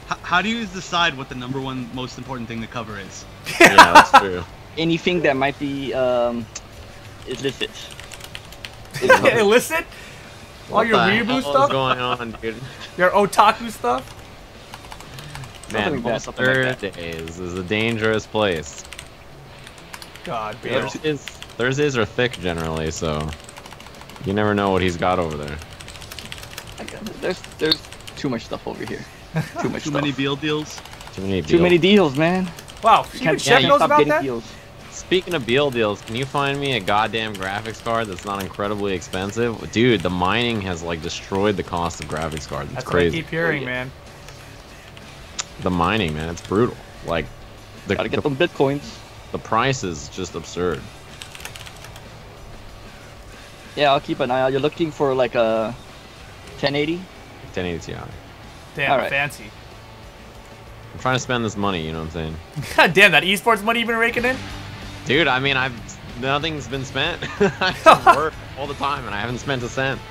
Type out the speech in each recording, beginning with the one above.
How do you decide what the #1 most important thing to cover is? Yeah, that's true. Anything that might be illicit. Illicit? All What your the weeaboo hell stuff? is going on, dude? Your otaku stuff? Man, Something like that, most something like that. Thursdays is a dangerous place. God, Bill. Thursdays are thick generally, so you never know what he's got over there. There's too much stuff over here. Too much Too stuff. many BL deals? Too many deals, man. Wow, even Chef knows stop about getting that? deals. Speaking of BL deals, can you find me a goddamn graphics card that's not incredibly expensive? Dude, the mining has like destroyed the cost of graphics cards. It's That's crazy. what I keep hearing, man. The mining, man, it's brutal. Like, Gotta get them bitcoins. the price is just absurd. Yeah, I'll keep an eye out. You're looking for like a 1080? 1080 Ti. Damn, All right. fancy. I'm trying to spend this money, you know what I'm saying? God damn, that esports money you've been raking in? Dude, I mean, nothing's been spent. I work all the time, and I haven't spent a cent.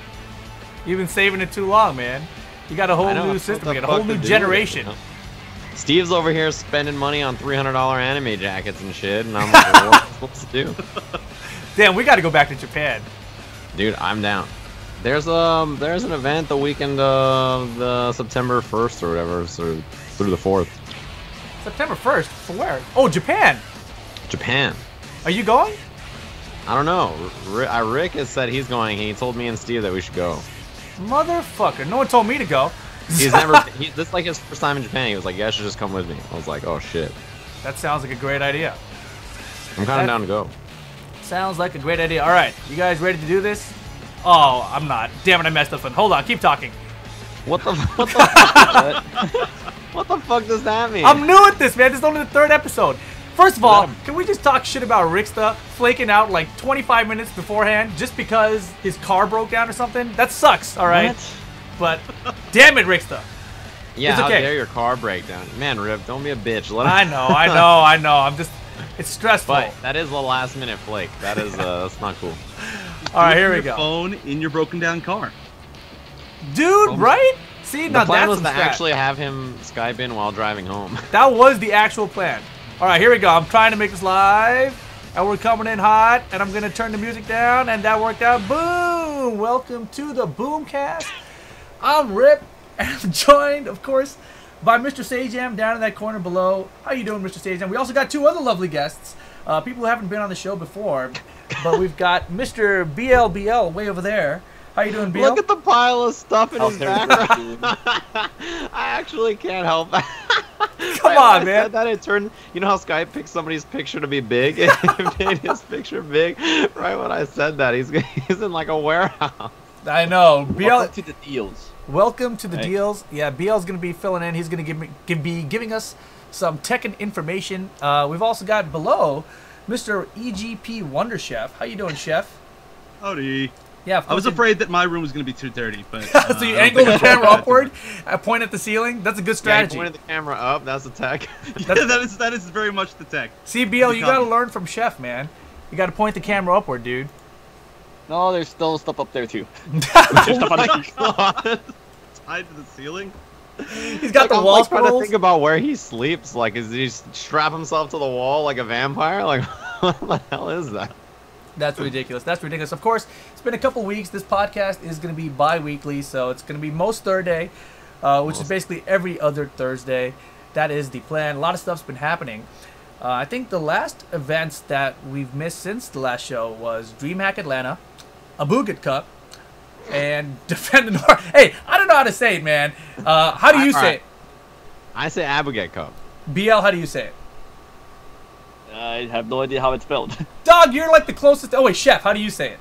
You've been saving it too long, man. You got a whole I know, new what system, the you got a whole fuck to new do, generation. you know? Steve's over here spending money on $300 anime jackets and shit, and I'm like, well, what am I supposed to do? Damn, we got to go back to Japan. Dude, I'm down. There's an event the weekend of the September 1st or whatever, so through the 4th. September 1st? For where? Oh, Japan. Japan. Are you going? I don't know. Rick has said he's going. He told me and Steve that we should go. Motherfucker. No one told me to go. He's never. This is like his first time in Japan. He was like, "You guys should just come with me." I was like, "Oh shit." That sounds like a great idea. I'm kind of down to go. Sounds like a great idea. All right, you guys ready to do this? Oh, I'm not. Damn it, I messed up. Hold on, keep talking. What the fuck does that mean? I'm new at this, man. This is only the 3rd episode. First of all, can we just talk shit about Ricksta flaking out like 25 minutes beforehand just because his car broke down or something? That sucks, all right? What? But damn it, Ricksta. Yeah, It's how okay. dare your car break down? Man, Rip, don't be a bitch. Let I him. know. I'm just, it's stressful. But that is the last minute flake. That is that's not cool. All right, Do it here from we your go. Phone in your broken down car. Dude, right? See, now The plan that's was to some strat. actually have him Skype in while driving home. That was the actual plan. All right, here we go. I'm trying to make this live, and we're coming in hot, and I'm going to turn the music down, and that worked out. Boom! Welcome to the BOOMcast. I'm Rip, and I'm joined, of course, by Mr. Sajam down in that corner below. How you doing, Mr. Sajam? We also got 2 other lovely guests, people who haven't been on the show before, but we've got Mr. BLbeel way over there. How you doing, BL? Look at the pile of stuff in his there. background. I actually can't help that. Come Right on, when I man. said that, it turned. You know how Skype picks somebody's picture to be big? It made his picture big. Right when I said that, he's in like a warehouse. I know. BL, Welcome to the deals. welcome to the Right. deals. Yeah, BL's going to be filling in. He's going to be giving us some Tekken information. We've also got below Mr. EGP WonderChef. How you doing, Chef? Howdy. Yeah, of I was course afraid that my room was going to be too dirty, but... so you angle the camera upward, point at the ceiling. That's a good Yeah, he strategy. pointed the camera up. That's the tech. Yeah, that is very much the tech. See, BL, you got to learn from Chef, man. You got to point the camera upward, dude. No, there's still stuff up there too. Oh my God. Tied to the ceiling. He's got the I'm wall like trying to scrolls. think about where he sleeps. Like, is he strap himself to the wall like a vampire? Like, what the hell is that? That's ridiculous. That's ridiculous. Of course, it's been a couple weeks. This podcast is going to be bi-weekly, so it's going to be most Thursday, which is basically every other Thursday. That is the plan. A lot of stuff's been happening. I think the last events that we've missed since the last show was DreamHack Atlanta, a Booget Cup, and Defend the North. Hey, I don't know how to say it, man. How do you say it? I say Abigail Cup. BL, how do you say it? I have no idea how it's spelled. Dog, you're like the closest. Oh, wait, Chef, how do you say it?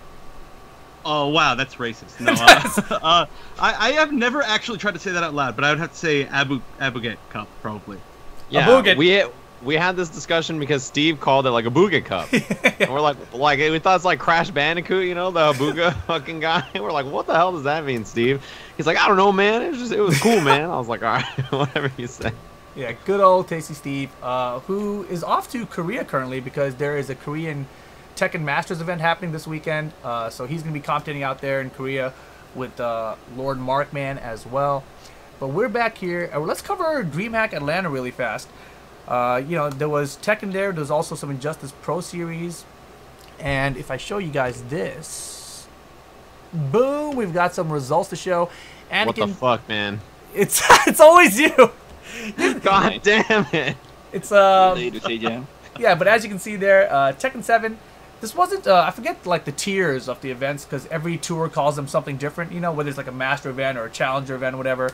Oh, wow, that's racist. No, I have never actually tried to say that out loud, but I would have to say Abuget Cup, probably. Yeah, Booget. we had this discussion because Steve called it like a Booga Cup. And we're like we thought it's like Crash Bandicoot, you know, the Booga fucking guy. We're like, what the hell does that mean, Steve? He's like, I don't know, man. It was cool, man. I was like, all right, whatever you say. Yeah, good old Tasty Steve, who is off to Korea currently because there is a Korean Tekken Masters event happening this weekend. So he's going to be commentating out there in Korea with Lord Markman as well. But we're back here. Let's cover DreamHack Atlanta really fast. You know, there was Tekken there. There's also some Injustice Pro Series. And if I show you guys this, boom, we've got some results to show. Anakin, what the fuck, man? It's it's always you. God damn it. It's Later, Sajam. yeah, but as you can see there, Tekken 7. This wasn't, I forget like the tiers of the events because every tour calls them something different, you know, whether it's like a master event or a challenger event or whatever.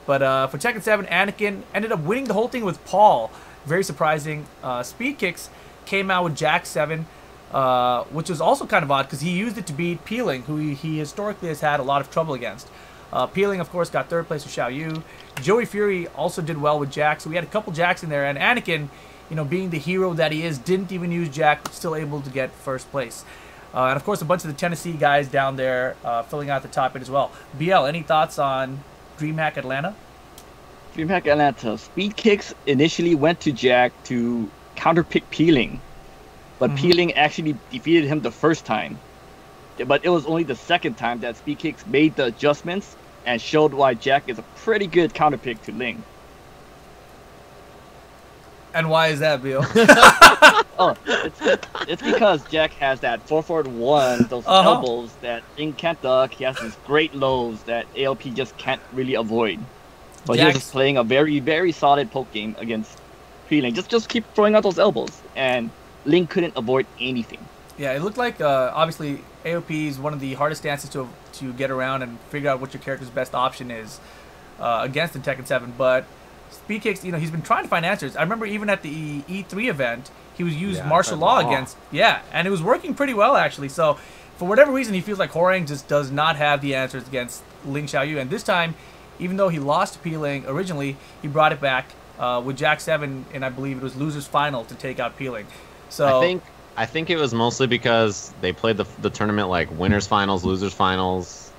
But for Tekken 7, Anakin ended up winning the whole thing with Paul. Very surprising. Speed Kicks came out with Jack 7, which was also kind of odd because he used it to beat Peeling, who he historically has had a lot of trouble against. Peeling, of course, got 3rd place with Xiao Yu. Joey Fury also did well with Jack, so we had a couple Jacks in there. And Anakin, you know, being the hero that he is, didn't even use Jack, but still able to get 1st place. And, of course, a bunch of the Tennessee guys down there filling out the top 8 as well. BL, any thoughts on DreamHack Atlanta? DreamHack Atlanta. Speed Kicks initially went to Jack to counterpick Peeling, but Peeling actually defeated him the first time. But it was only the second time that Speed Kicks made the adjustments and showed why Jack is a pretty good counterpick to Ling. And why is that, Bill? Oh, it's because Jack has that 4-forward-1, those elbows that Ling can't duck. He has these great lows that ALP just can't really avoid. But he was just playing a very, very solid poke game against Peeling. Just keep throwing out those elbows, and Ling couldn't avoid anything. Yeah, it looked like, obviously, AOP is one of the hardest stances to get around and figure out what your character's best option is against in Tekken 7. But Speed Kicks, you know, he's been trying to find answers. I remember even at the E3 event, he was used martial law against, and it was working pretty well, actually. So, for whatever reason, he feels like Horang just does not have the answers against Ling Xiaoyu. And this time, even though he lost to Peeling originally, he brought it back with Jack 7, and I believe it was Losers Final to take out Peeling. So I think it was mostly because they played the tournament like winners finals, losers finals,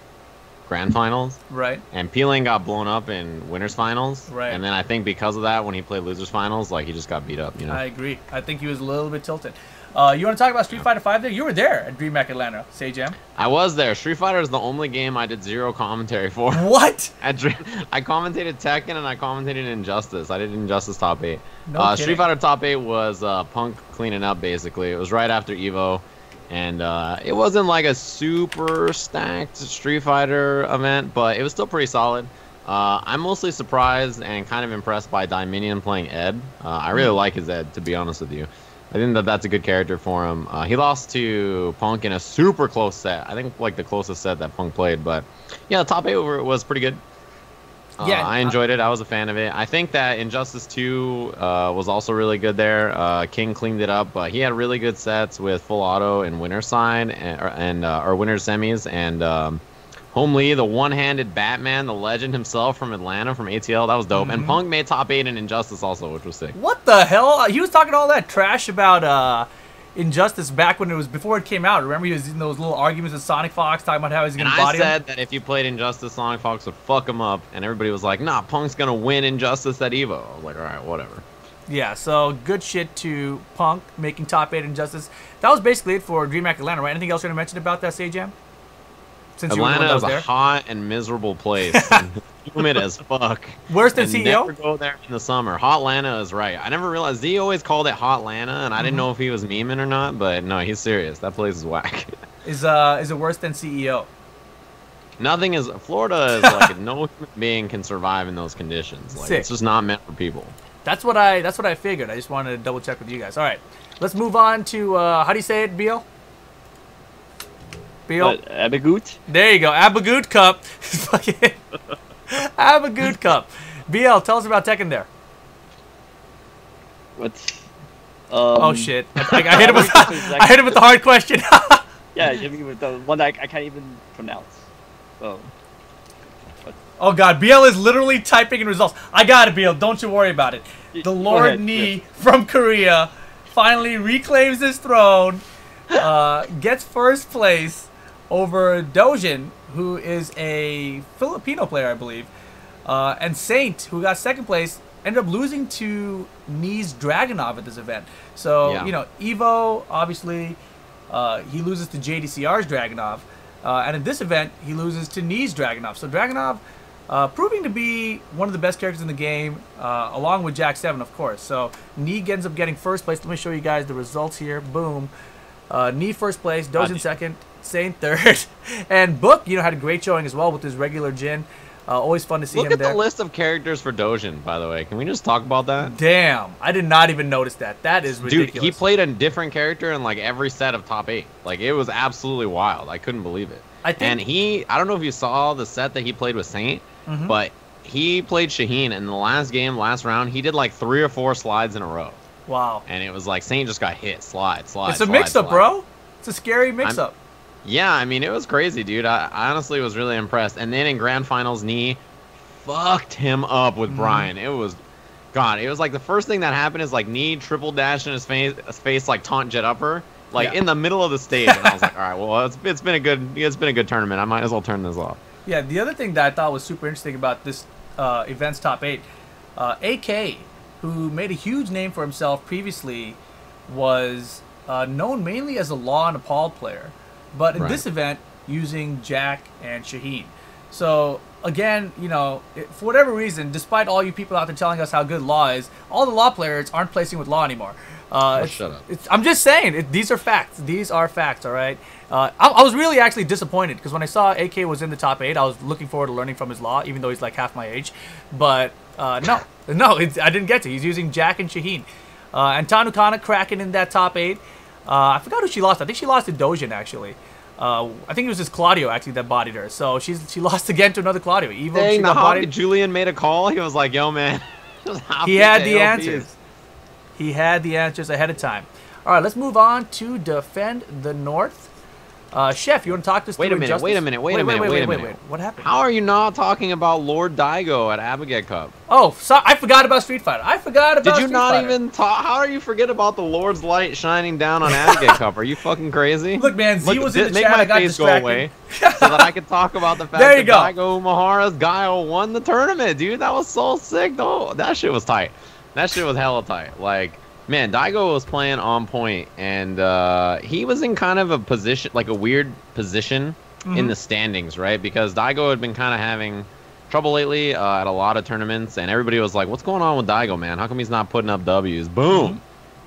grand finals. Right. And Peeling got blown up in winners finals. Right. And then I think because of that, when he played losers finals, like he just got beat up, you know. I agree. I think he was a little bit tilted. You want to talk about Street Fighter 5 there? You were there at DreamHack Atlanta, Sajam. I was there. Street Fighter is the only game I did 0 commentary for. What? I commentated Tekken and I commentated Injustice. I did Injustice top 8. No Street Fighter top 8 was Punk cleaning up, basically. It was right after EVO. And it wasn't like a super stacked Street Fighter event, but it was still pretty solid. I'm mostly surprised and kind of impressed by Dominion playing Ed. I really like his Ed, to be honest with you. I think that's a good character for him. He lost to Punk in a super close set. I think like the closest set that Punk played. But yeah, the top 8 over was pretty good. I enjoyed it. I was a fan of it. I think that Injustice 2 was also really good there. King cleaned it up, but he had really good sets with full auto and winner side or winner semis and Home Lee, the one-handed Batman, the legend himself from Atlanta, from ATL. That was dope. And Punk made top 8 in Injustice also, which was sick. What the hell? He was talking all that trash about Injustice back when before it came out. Remember he was in those little arguments with Sonic Fox talking about how he's going to body him? And I said that if you played Injustice, Sonic Fox would fuck him up. And everybody was like, nah, Punk's going to win Injustice at EVO. I was like, all right, whatever. Yeah, so good shit to Punk making top 8 Injustice. That was basically it for DreamHack Atlanta, right? Anything else you want to mention about that, Sajam? Since Atlanta is a hot and miserable place. Humid as fuck. Worse than CEO? Never go there in the summer. Hotlanta is right. I never realized Z always called it Hotlanta, and I didn't know if he was memeing or not. But no, he's serious. That place is whack. Is it worse than CEO? Nothing is. Florida is like no human being can survive in those conditions. Like it's just not meant for people. That's what I figured. I just wanted to double check with you guys. All right, let's move on to how do you say it, Beal? Beal? Abagoot? There you go. Abagoot Cup. Abagoot Cup. BL, tell us about Tekken there. What? Oh shit! I hit him with I hit him with the hard question. Yeah, you hit me with the one that I can't even pronounce. So. Oh god, BL is literally typing in results. I got it, BL. Don't you worry about it. The Lord Ni from Korea finally reclaims his throne, gets first place over Dojin, who is a Filipino player, I believe, and Saint, who got second place, ended up losing to Ni's Dragunov at this event. So, you know, Evo, obviously, he loses to JDCR's Dragunov, and in this event, he loses to Ni's Dragunov. So Dragunov, proving to be one of the best characters in the game, along with Jack 7, of course. So Neeg ends up getting first place. Let me show you guys the results here. Boom. Neeg first place, Dojin second, Sane third, and Book, had a great showing as well with his regular Jin. Always fun to see him there. Look at the list of characters for Dojin, by the way. Can we just talk about that? Damn, I did not even notice that. That is ridiculous. Dude, he played a different character in like every set of top 8. Like, it was absolutely wild. I couldn't believe it. I don't know if you saw the set that he played with Saint, but he played Shaheen, and in the last round, he did like 3 or 4 slides in a row. Wow. And it was like Saint just got hit, slide. It's a mix-up, bro. It's a scary mix-up. Yeah, I mean, it was crazy, dude. I honestly was really impressed. And then in grand finals, Knee fucked him up with Brian. It was, God, it was like the first thing that happened is like Knee triple dash in his face like taunt jet upper, like in the middle of the stage. And I was like, all right, well, it's been a good tournament. I might as well turn this off. Yeah, the other thing that I thought was super interesting about this event's top 8, AK, who made a huge name for himself previously, was known mainly as a Law and Nepal player. But in this event, using Jack and Shaheen. So, again, for whatever reason, despite all you people out there telling us how good Law is, all the Law players aren't placing with Law anymore. Shut up. I'm just saying, these are facts. These are facts, all right? I was really actually disappointed, because when I saw AK was in the top 8, I was looking forward to learning from his Law, even though he's like half my age. But, no, I didn't get to. He's using Jack and Shaheen. And Tanukana cracking in that top 8. I forgot who she lost. I think she lost to Dojin, actually. I think it was just Claudio, actually, that bodied her. So she lost again to another Claudio. Dang, the hobby Julian made a call. He was like, yo, man. He had the answers. He had the answers ahead of time. All right, let's move on to Defend the North. Chef, you want to talk to us? Wait a minute. What happened? How are you not talking about Lord Daigo at Abigail Cup? Oh, sorry, I forgot about Street Fighter. Did you not even talk? How are you forget about the Lord's light shining down on Abigail Cup? Are you fucking crazy? Look, man, Z was in the chat. Make I got my face distracted. go away so that I can talk about the fact that Daigo Umehara's Gaio won the tournament, dude. That was so sick, though. That shit was tight. That shit was hella tight. Like, man, Daigo was playing on point, and he was in kind of a position, like a weird position in the standings, right? Because Daigo had been kind of having trouble lately at a lot of tournaments, and everybody was like, what's going on with Daigo, man? How come he's not putting up W's? Boom!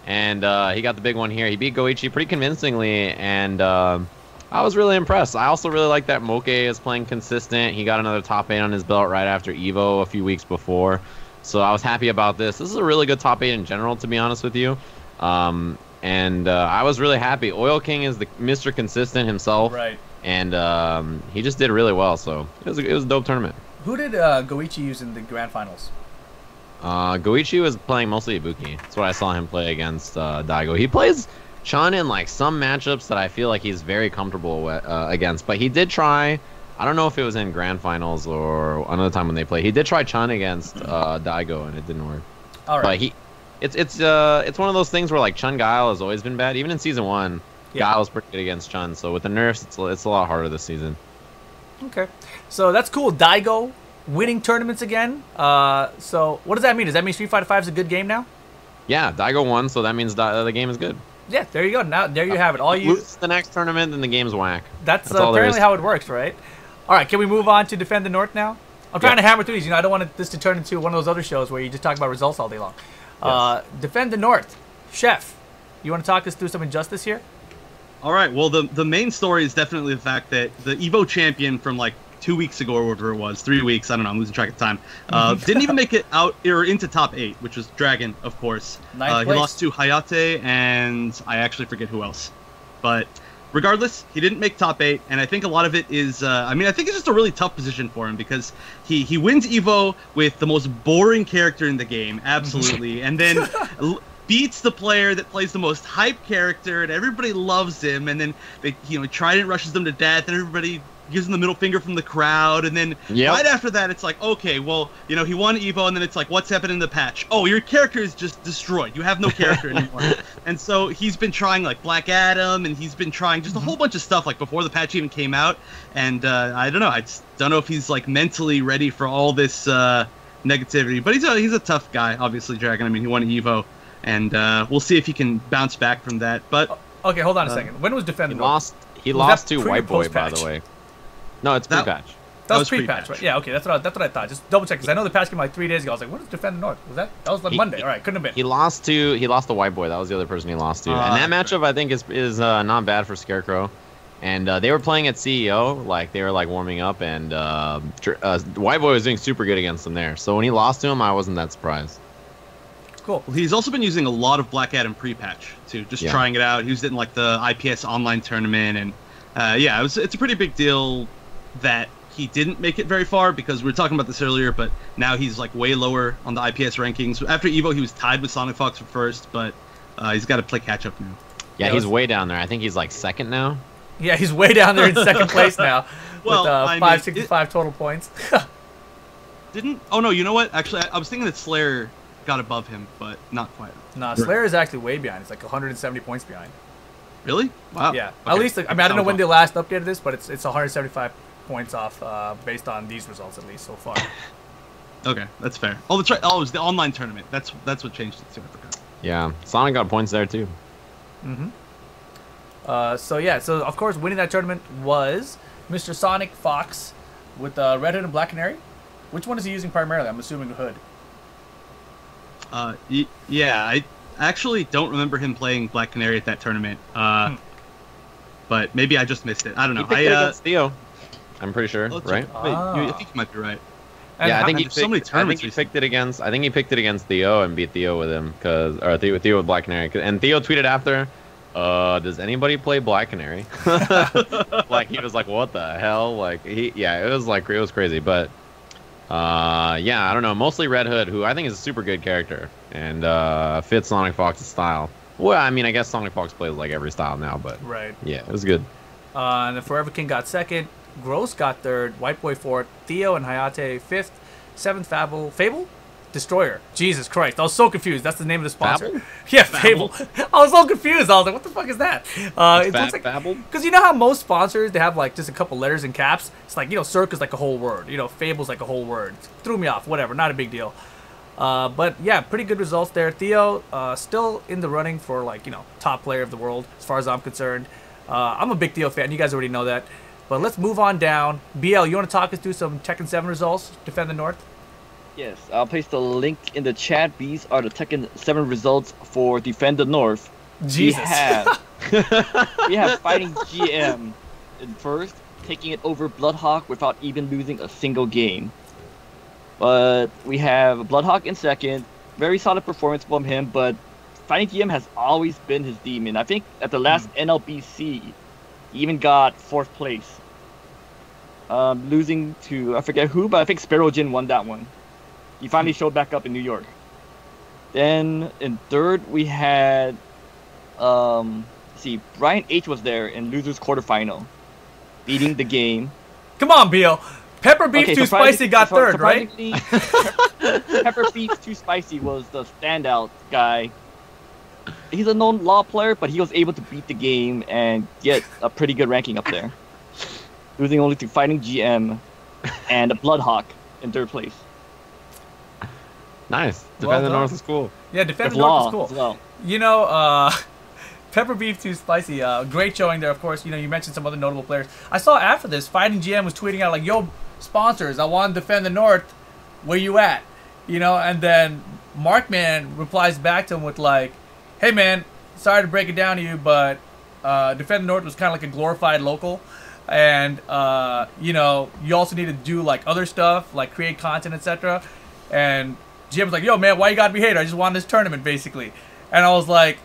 And he got the big one here. He beat Goichi pretty convincingly, and I was really impressed. I also really like that Moke is playing consistent. He got another top 8 on his belt right after Evo a few weeks before. So I was happy about this. This is a really good top 8 in general, to be honest with you. And I was really happy. Oil King is the Mr. Consistent himself. Right. And he just did really well. So it was a dope tournament. Who did Goichi use in the grand finals? Goichi was playing mostly Ibuki. That's what I saw him play against Daigo. He plays Chun in like some matchups that I feel like he's very comfortable against. But he did try... I don't know if it was in grand finals or another time when they played. He did try Chun against Daigo, and it didn't work. All right. But it's one of those things where like Chun Guile has always been bad. Even in season 1, Guile was pretty good against Chun. So with the nerfs, it's a lot harder this season. Okay, so that's cool. Daigo winning tournaments again. So what does that mean? Does that mean Street Fighter 5 is a good game now? Yeah, Daigo won, so that means the game is good. Yeah, there you go. Now there you have it. All you lose the next tournament, then the game's whack. That's apparently how it works, right? All right, can we move on to Defend the North now? I'm trying to hammer through these. I don't want this to turn into one of those other shows where you just talk about results all day long. Yes. Defend the North. Chef, you want to talk us through some injustice here? All right, well, the main story is definitely the fact that the Evo champion from like 2 weeks ago or whatever it was, 3 weeks, I don't know, I'm losing track of time, didn't even make it out or into top 8, which was Dragon, of course. He lost to Hayate, and I actually forget who else. But regardless, he didn't make top 8, and I think a lot of it is, I think it's just a really tough position for him, because he wins Evo with the most boring character in the game, absolutely, and then beats the player that plays the most hype character, and everybody loves him, and then Trident rushes them to death, and everybody gives him the middle finger from the crowd, and then right after that, it's like, okay, well, he won Evo, and then it's like, what's happened in the patch? Oh, your character is just destroyed. You have no character anymore. And so he's been trying, like, Black Adam, and he's been trying just a whole bunch of stuff, like, before the patch even came out, and I don't know. I just don't know if he's, like, mentally ready for all this negativity, but he's a tough guy, obviously, Dragon. I mean, he won Evo, and we'll see if he can bounce back from that, but... Okay, hold on a second. When was Defend the North? He lost to White Boy, by the way. No, it's pre-patch. That was pre-patch, right? Yeah, okay, that's what I thought. Just double check, because I know the patch came like 3 days ago. I was like, what is Defend the North? That was like Monday. All right, couldn't have been. He lost to White Boy. That was the other person he lost to. And that matchup, I think, is not bad for Scarecrow. And they were playing at CEO, like they were like warming up, and White Boy was doing super good against them there. So when he lost to him, I wasn't that surprised. Cool. Well, he's also been using a lot of Black Adam pre-patch too, just trying it out. He was in like the IPS online tournament, and it's a pretty big deal that he didn't make it very far, because we were talking about this earlier, but now he's like way lower on the IPS rankings. After Evo, he was tied with Sonic Fox for first, but he's got to play catch up now. Yeah, he's way down there. I think he's like second now. Yeah, he's way down there in second place now with 565 total points. Oh no, you know what? Actually, I was thinking that Slayer got above him, but not quite. Nah, Slayer is actually way behind. It's like 170 points behind. Really? Wow. Yeah. Okay. At least, I mean, I don't know when they last updated this, but it's 175 points off based on these results, at least so far. Okay, that's fair. Oh, that's right. Oh, it was the online tournament. That's what changed it too. I forgot. Yeah, Sonic got points there too. Mm-hmm. So of course winning that tournament was Mr. Sonic Fox with Red Hood and Black Canary. Which one is he using primarily? I'm assuming Hood. Yeah, I actually don't remember him playing Black Canary at that tournament. But maybe I just missed it. I don't know. He picked it against Theo. I'm pretty sure, right? Wait, I think you might be right. Yeah, I think he picked it against Theo and beat Theo with him, Theo with Black Canary. And Theo tweeted after, does anybody play Black Canary? Like, he was like, what the hell? Like, it was crazy. But I don't know. Mostly Red Hood, who I think is a super good character and fits Sonic Fox's style. Well, I mean, I guess Sonic Fox plays like every style now, but right. Yeah, it was good. And then Forever King got second. Gross got third. White Boy fourth. Theo and Hayate fifth. Seventh, Fable? Destroyer. Jesus Christ. I was so confused. That's the name of the sponsor. Fable? Yeah, Fable. I was so confused. I was like, what the fuck is that? It looks like Fable? Because you know how most sponsors, they have like just a couple letters in caps? It's like, Circa's like a whole word. Fable's like a whole word. It threw me off. Whatever. Not a big deal. But yeah, pretty good results there. Theo, still in the running for like, top player of the world as far as I'm concerned. I'm a big Theo fan. You guys already know that. But let's move on down. BL, you want to talk us through some Tekken 7 results? Defend the North? Yes, I'll place the link in the chat. These are the Tekken 7 results for Defend the North. Jesus. We have Fighting GM in first, taking it over Bloodhawk without even losing a single game. But we have Bloodhawk in second. Very solid performance from him, but Fighting GM has always been his demon. I think at the last NLBC, he even got 4th place. Losing to, I forget who, but I think Sparrow Jin won that one. He finally showed back up in New York. Then in third, we had, Brian H was there in Losers Quarterfinal, beating the game. Come on, BL. Pepper Beef Too Spicy got third, right? Pepper Beef Too Spicy was the standout guy. He's a known law player, but he was able to beat the game and get a pretty good ranking up there. Losing only to Fighting GM and Bloodhawk in third place. Nice. Defend the North is cool. Yeah, Defend the North is cool. Well. Pepper Beef Too Spicy, great showing there, of course. You mentioned some other notable players. I saw after this, Fighting GM was tweeting out like, yo, sponsors, I want to defend the North. Where you at? And then Markman replies back to him with like, hey man, sorry to break it down to you, but Defend the North was kind of like a glorified local. And, you also need to do like other stuff, like create content, etc. And GM was like, yo man, why you gotta be hater? I just won this tournament, basically. And I was like,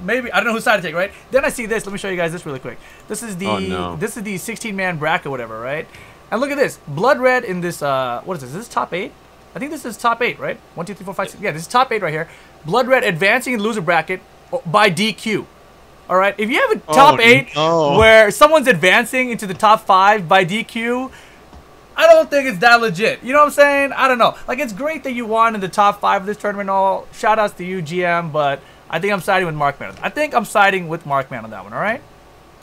maybe, I don't know whose side to take, right? Then I see this. Let me show you guys this really quick. This is the 16-man bracket, whatever, right? And look at this. Blood Red in this, what is this? Is this top 8? I think this is top 8, right? 1, 2, 3, 4, 5, 6. Yeah, this is top 8 right here. Blood Red advancing in loser bracket by DQ. All right? If you have a top 8 where someone's advancing into the top 5 by DQ, I don't think it's that legit. You know what I'm saying? I don't know. Like, it's great that you won in the top 5 of this tournament and all. Shout-outs to you, GM, but I think I'm siding with Markman. I think I'm siding with Markman on that one, all right?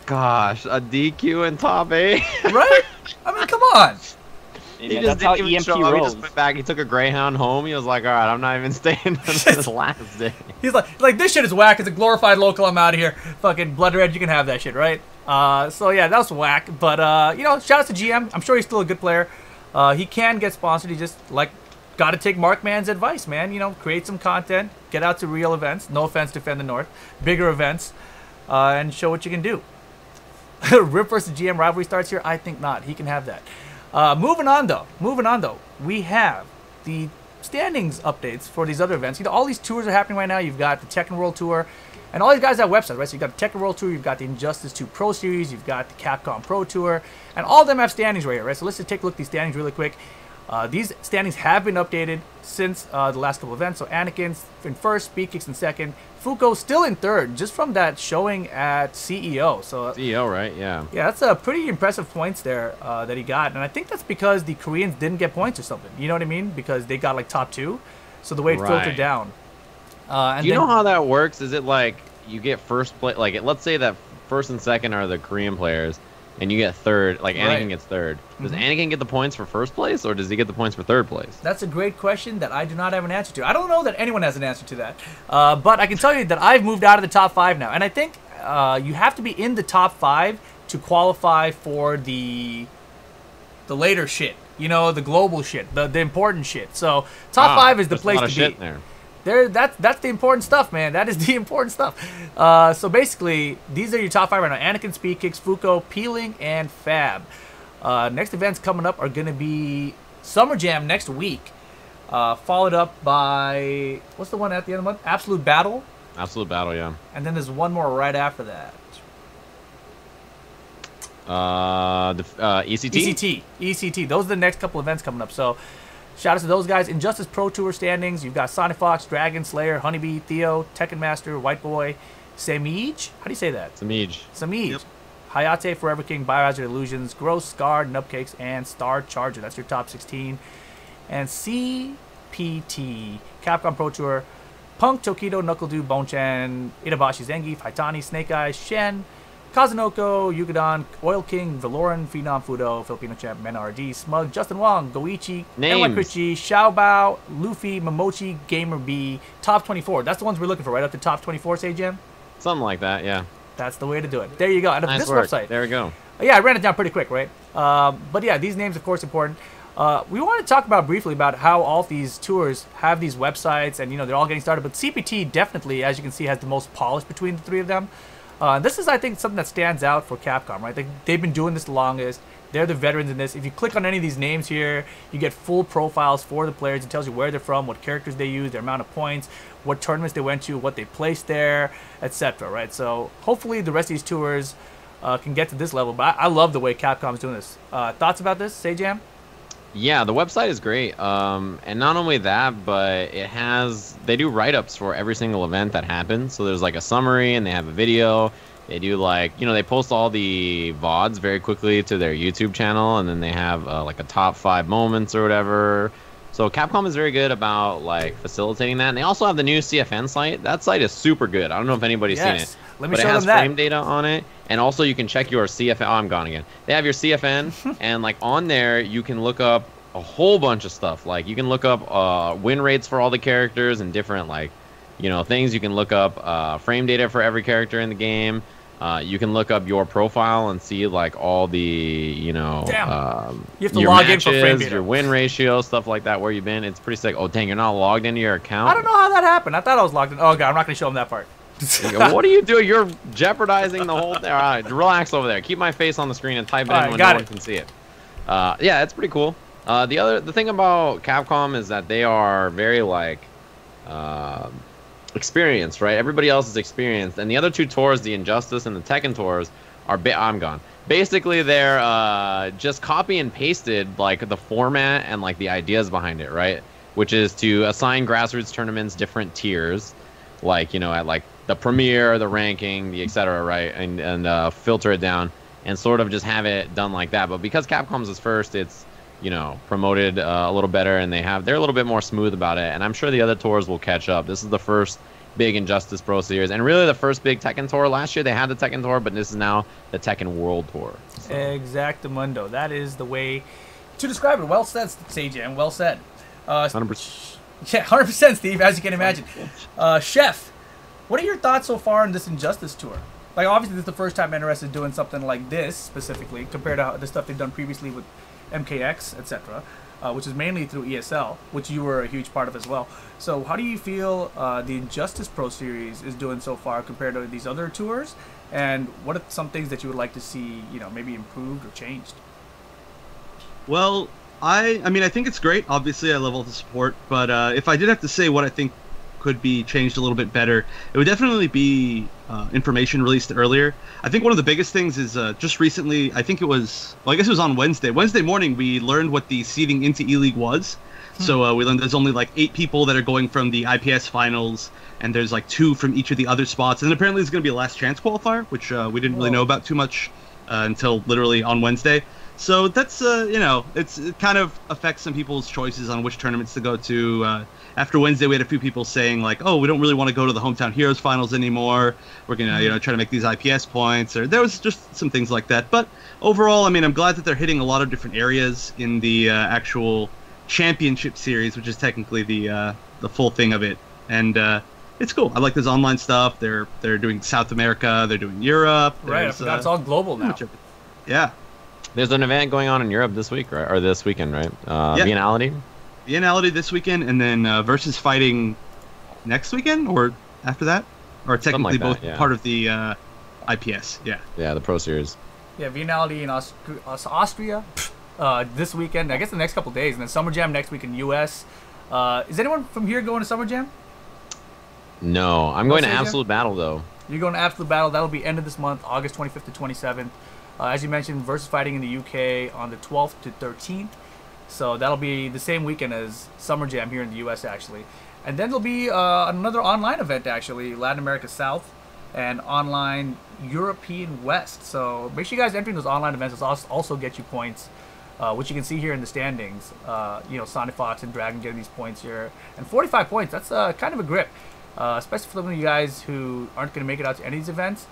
Gosh, a DQ in top 8? Right? I mean, come on. Hey, He man, just that's how didn't even EMP show up. He rolls. just went back. He took a Greyhound home. He was like, all right, I'm not even staying until this last day. He's like, this shit is whack. It's a glorified local. I'm out of here. Fucking Blood Red, you can have that shit, right? So yeah, that was whack. But you know, shout out to GM. I'm sure he's still a good player. He can get sponsored. He just got to take Markman's advice, man. You know, create some content, get out to real events. No offense to Defend the North, bigger events, and show what you can do. Rip versus GM rivalry starts here. I think not. He can have that. Moving on though, we have the standings updates for these other events. You know, all these tours are happening right now. You've got the Tekken World Tour, and all these guys have websites, right? So you've got the Tekken World Tour, you've got the Injustice 2 Pro Series, you've got the Capcom Pro Tour, and all of them have standings right here, right? So let's just take a look at these standings really quick. These standings have been updated since the last couple events. So Anakin's in first, Speed Kicks in second, Fuko still in third, just from that showing at CEO. So CEO, right? Yeah. yeah, that's a pretty impressive points there that he got, and I think that's because the Koreans didn't get points or something. You know what I mean? Because they got like top 2, so the way it filtered down. And Do you know how that works? Is it like you get first place? Like, let's say that first and second are the Korean players, and you get third. Like Anakin gets third. Does Anakin get the points for first place, or does he get the points for third place? That's a great question that I do not have an answer to. I don't know that anyone has an answer to that. But I can tell you that I've moved out of the top 5 now. And I think you have to be in the top 5 to qualify for the later shit. You know, the global shit, the important shit. So top 5 is the place to be. That's the important stuff, man. That is the important stuff. So basically, these are your top 5 right now. Anakin, Speed Kicks, Fuko, Peeling, and Fab. Next events coming up are going to be Summer Jam next week, followed up by, what's the one at the end of the month? Absolute Battle. Absolute Battle, yeah. And then there's one more right after that. ECT? ECT. Those are the next couple events coming up. So shout out to those guys. Injustice Pro Tour standings. You've got Sonic Fox, Dragon, Slayer, Honeybee, Theo, Tekken Master, White Boy, Samij. How do you say that? Samij. Yep. Hayate, Forever King, Biohazard Illusions, Gross, Scarred, Nubcakes, and Star Charger. That's your top 16. And CPT, Capcom Pro Tour, Punk, Tokido, Knuckle Dude, Bonchan, Itabashi, Zangief, Haitani, Snake Eyes, Shen, Kazunoko, Yugadon, Oil King, Valoran, Phenom, Fudo, Filipino Champ, Menardi, Smug, Justin Wong, Goichi, Enwakrichi, Xiaobao, Luffy, Momochi, Gamer B, top 24. That's the ones we're looking for, right up to top 24, say, Jim? Something like that, yeah. That's the way to do it. There you go. Out of this website. There we go. Yeah, I ran it down pretty quick, right? But yeah, these names, of course, important. We want to talk about briefly about how all these tours have these websites, and you know they're all getting started. But CPT definitely, as you can see, has the most polish between the 3 of them. This is, I think, something that stands out for Capcom, right? They've been doing this the longest. They're the veterans in this. If you click on any of these names here, you get full profiles for the players. It tells you where they're from, what characters they use, their amount of points, what tournaments they went to, what they placed there, etc. Right? So hopefully the rest of these tours can get to this level. But I love the way Capcom's doing this. Thoughts about this, Sajam? Yeah, the website is great. And not only that, but they do write-ups for every single event that happens. So there's like a summary, and they have a video. They do they post all the VODs very quickly to their YouTube channel, and then they have like a top 5 moments or whatever. So Capcom is very good about like facilitating that. And they also have the new CFN site. That site is super good. I don't know if anybody's seen it. Let me but show it has them that. frame data on it, and also you can check your CFN. Oh, I'm gone again. They have your CFN, and like on there you can look up a whole bunch of stuff. Like you can look up win rates for all the characters and different things. You can look up frame data for every character in the game. You can look up your profile and see like all the you have to your log matches, in for frame data, your win ratio, stuff like that. Where you've been, it's pretty sick. Oh dang, you're not logged into your account. I don't know how that happened. I thought I was logged in. Oh god, I'm not gonna show them that part. What are you doing? You're jeopardizing the whole thing. All right, relax over there. Keep my face on the screen and type it in when no one can see it. Yeah, it's pretty cool. The thing about Capcom is that they are very experienced, right? Everybody else is experienced, and the other 2 tours, the Injustice and the Tekken tours, are I'm gone. Basically, they're just copy and pasted like the format and like the ideas behind it, right? Which is to assign grassroots tournaments different tiers, at like the premier, the ranking, the etc., right? And filter it down and sort of just have it done like that. But because Capcom's is first, it's promoted a little better, and they're a little bit more smooth about it, and I'm sure the other tours will catch up. This is the first big Injustice Pro Series, and really the first big Tekken tour. Last year they had the Tekken tour, but this is now the Tekken World Tour. So. Exactamundo. That is the way to describe it. Well said, Sajam. Well said. 100%. Yeah, 100%, Steve, as you can imagine. Chef, what are your thoughts so far on this Injustice tour? Like, obviously, this is the first time NRS is doing something like this, specifically, compared to the stuff they've done previously with MKX, etc., which is mainly through ESL, which you were a huge part of as well. So how do you feel the Injustice Pro Series is doing so far compared to these other tours? And what are some things that you would like to see, maybe improved or changed? Well, I mean, I think it's great. Obviously, I love all the support. But if I did have to say what I think could be changed a little bit better, it would definitely be information released earlier. I think one of the biggest things is just recently, I think it was, well, I guess it was on Wednesday. Wednesday morning, we learned what the seeding into E-League was. So we learned there's only like 8 people that are going from the IPS finals, and there's like 2 from each of the other spots. And apparently it's going to be a last chance qualifier, which we didn't really know about too much until literally on Wednesday. So that's, it kind of affects some people's choices on which tournaments to go to. After Wednesday, we had a few people saying like, oh, we don't really want to go to the Hometown Heroes finals anymore. We're going to, try to make these IPS points. Or there was just some things like that. But overall, I mean, I'm glad that they're hitting a lot of different areas in the actual championship series, which is technically the full thing of it. And it's cool. I like this online stuff. They're doing South America. They're doing Europe. Right, that's all global now. Yeah. There's an event going on in Europe this week, right? Or this weekend, right? Biennality? Biennality this weekend, and then Versus Fighting next weekend, or after that? Or technically both part of the IPS, yeah. Yeah, the Pro Series. Yeah, Biennality in Austria this weekend, I guess the next couple days, and then Summer Jam next week in the U.S. Is anyone from here going to Summer Jam? No, I'm going to Absolute Battle, though. You're going to Absolute Battle. That'll be end of this month, August 25th to 27th. As you mentioned, Versus Fighting in the UK on the 12th to 13th. So that'll be the same weekend as Summer Jam here in the US, actually. And then there'll be another online event, actually, Latin America South and online European West. So make sure you guys entering those online events also get you points, which you can see here in the standings. Sonic Fox and Dragon getting these points here. And 45 points, that's kind of a grip, especially for some of you guys who aren't going to make it out to any of these events.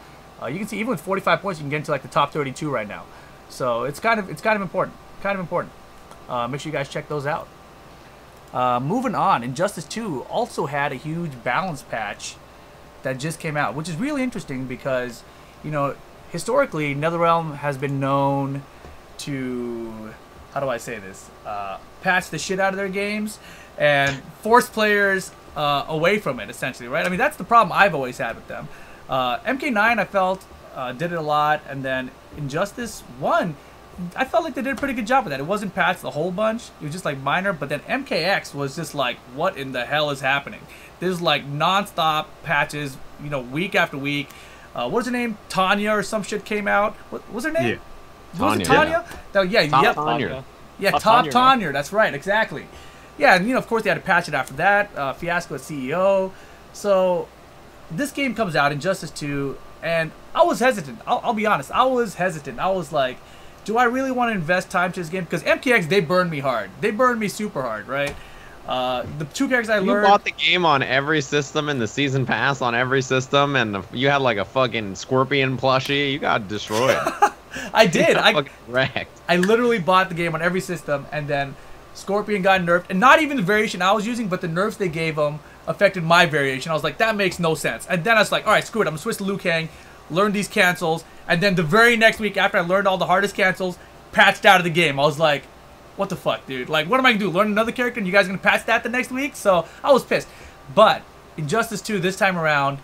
You can see even with 45 points, you can get into like the top 32 right now. So it's kind of important. Make sure you guys check those out. Moving on, Injustice 2 also had a huge balance patch that just came out, which is really interesting because, historically, NetherRealm has been known to, how do I say this, patch the shit out of their games and force players away from it, essentially, right? I mean, that's the problem I've always had with them. MK9, I felt, did it a lot, and then Injustice 1, I felt like they did a pretty good job with that. It wasn't patched the whole bunch. It was just like minor, but then MKX was just like, what in the hell is happening? There's like non-stop patches, week after week. What was her name? Tanya or some shit came out. What was her name? Yeah. Was it Tanya? Tanya. Yeah, Top Tanya. That's right, exactly. Yeah, and of course they had to patch it after that. Fiasco at CEO. So this game comes out, Injustice 2, and I was hesitant. I'll be honest. I was hesitant. I was like, do I really want to invest time to this game? Because MKX, they burned me hard. They burned me super hard, right? The 2 characters I learned... You bought the game on every system and the season pass on every system, and you had like a fucking Scorpion plushie. You got destroyed. I did. I fucking wrecked. I literally bought the game on every system, and then Scorpion got nerfed. And not even the variation I was using, but the nerfs they gave him affected my variation. I was like, that makes no sense. And then I was like, all right, screw it. I'm going to switch to Liu Kang, learn these cancels, and then the very next week after I learned all the hardest cancels, patched out of the game. I was like, what the fuck, dude? Like, what am I going to do? Learn another character and you guys going to patch that the next week? So I was pissed. But Injustice 2 this time around,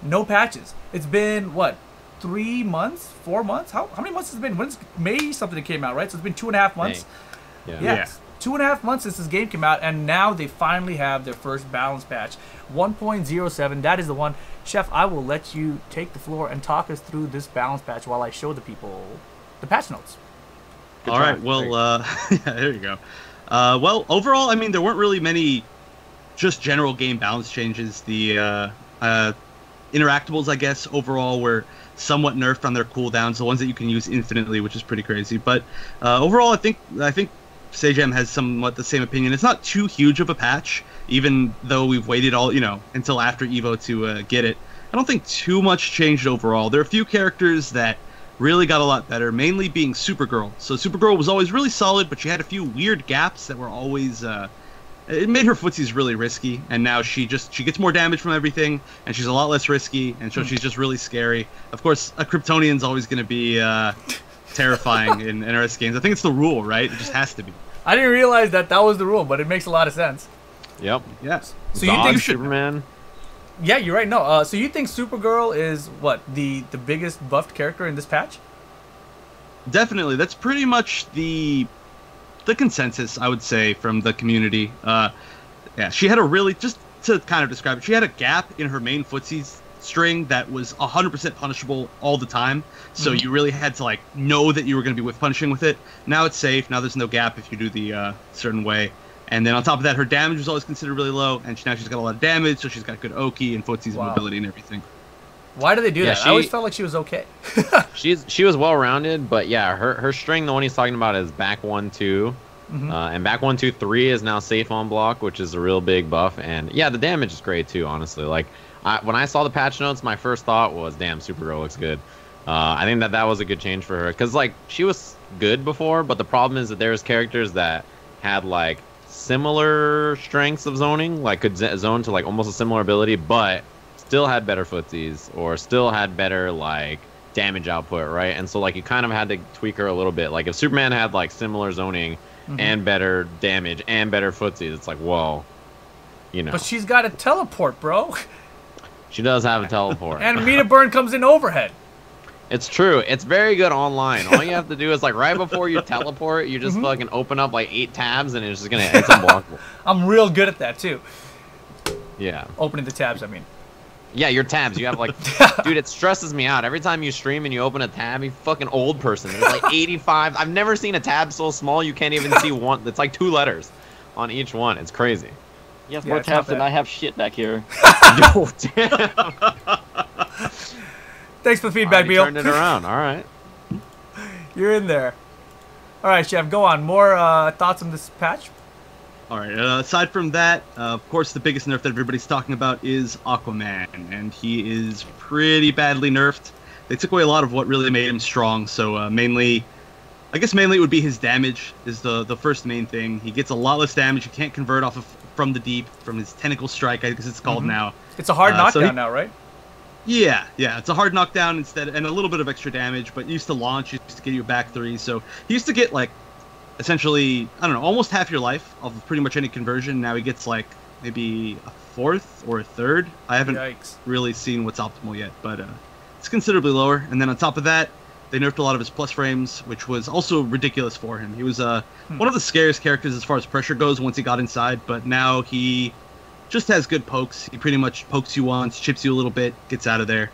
no patches. It's been, what, 3 months? 4 months? How many months has it been? When's May something that came out, right? So it's been 2.5 months? Yeah. 2.5 months since this game came out, and now they finally have their first balance patch. 1.07, that is the one. Chef, I will let you take the floor and talk us through this balance patch while I show the people the patch notes. All right, well, yeah, there you go. Well, overall, I mean, there weren't really many just general game balance changes. The interactables, I guess, overall were somewhat nerfed on their cooldowns, the ones that you can use infinitely, which is pretty crazy. But overall, I think Sajam has somewhat the same opinion. It's not too huge of a patch, even though we've waited until after Evo to get it. I don't think too much changed overall. There are a few characters that really got a lot better, mainly being Supergirl. So Supergirl was always really solid, but she had a few weird gaps that were always... it made her footsies really risky, and now she gets more damage from everything, and she's a lot less risky, and so she's just really scary. Of course, a Kryptonian's always going to be terrifying in NRS games. I think it's the rule, right? It just has to be. I didn't realize that was the rule, but it makes a lot of sense. Yep. Yes. So you think Superman? Yeah, you're right. No, so you think Supergirl is what the biggest buffed character in this patch? Definitely. That's pretty much the consensus, I would say, from the community. Yeah, she had a really, just to kind of describe it, she had a gap in her main footsies string that was 100% punishable all the time. So you really had to like know that you were going to be whiff punishing with it. Now it's safe. Now there's no gap if you do the certain way. And then on top of that, her damage was always considered really low, and now she's got a lot of damage, so she's got good Oki and footsies and mobility and everything. Why do they do that? I always felt like she was okay. she was well-rounded, but yeah, her string, the one he's talking about, is back 1-2. And back 1-2-3 is now safe on block, which is a real big buff. And yeah, the damage is great too, honestly. Like, when I saw the patch notes, my first thought was, damn, Supergirl looks good. I think that was a good change for her, because like she was good before, but the problem is that there's characters that had like similar strengths of zoning, like could zone to like almost a similar ability, but still had better footsies or still had better like damage output, right? And so like you kind of had to tweak her a little bit. Like if Superman had like similar zoning and better damage and better footsies, it's like, whoa, you know. But she's got a teleport, bro. She does have a teleport. And Meter Burn comes in overhead. It's true. It's very good online. All you have to do is like right before you teleport, you just fucking open up like 8 tabs and it's unblockable. I'm real good at that too. Yeah. Opening the tabs, I mean. Yeah, your tabs. You have like, dude, it stresses me out. Every time you stream and you open a tab, you fucking old person. There's like 85. I've never seen a tab so small you can't even see one. It's like 2 letters on each one. It's crazy. He has more tabs than I have shit back here. Oh, damn. Thanks for the feedback, Beel. Turned it around. All right. You're in there. All right, Chef, go on. More thoughts on this patch? All right. Aside from that, of course, the biggest nerf that everybody's talking about is Aquaman, and he is pretty badly nerfed. They took away a lot of what really made him strong. So mainly it would be his damage is the first main thing. He gets a lot less damage. He can't convert off of from the deep, from his tentacle strike, I guess it's called now. It's a hard knockdown now, right? Yeah, it's a hard knockdown instead, and a little bit of extra damage, but used to launch, used to get you back 3, so he used to get, like, essentially, I don't know, almost half your life off of pretty much any conversion. Now he gets, like, maybe a 4th or a 3rd. I haven't really seen what's optimal yet, but it's considerably lower. And then on top of that, they nerfed a lot of his plus frames, which was also ridiculous for him. He was one of the scariest characters as far as pressure goes once he got inside, but now he just has good pokes. He pretty much pokes you once, chips you a little bit, gets out of there.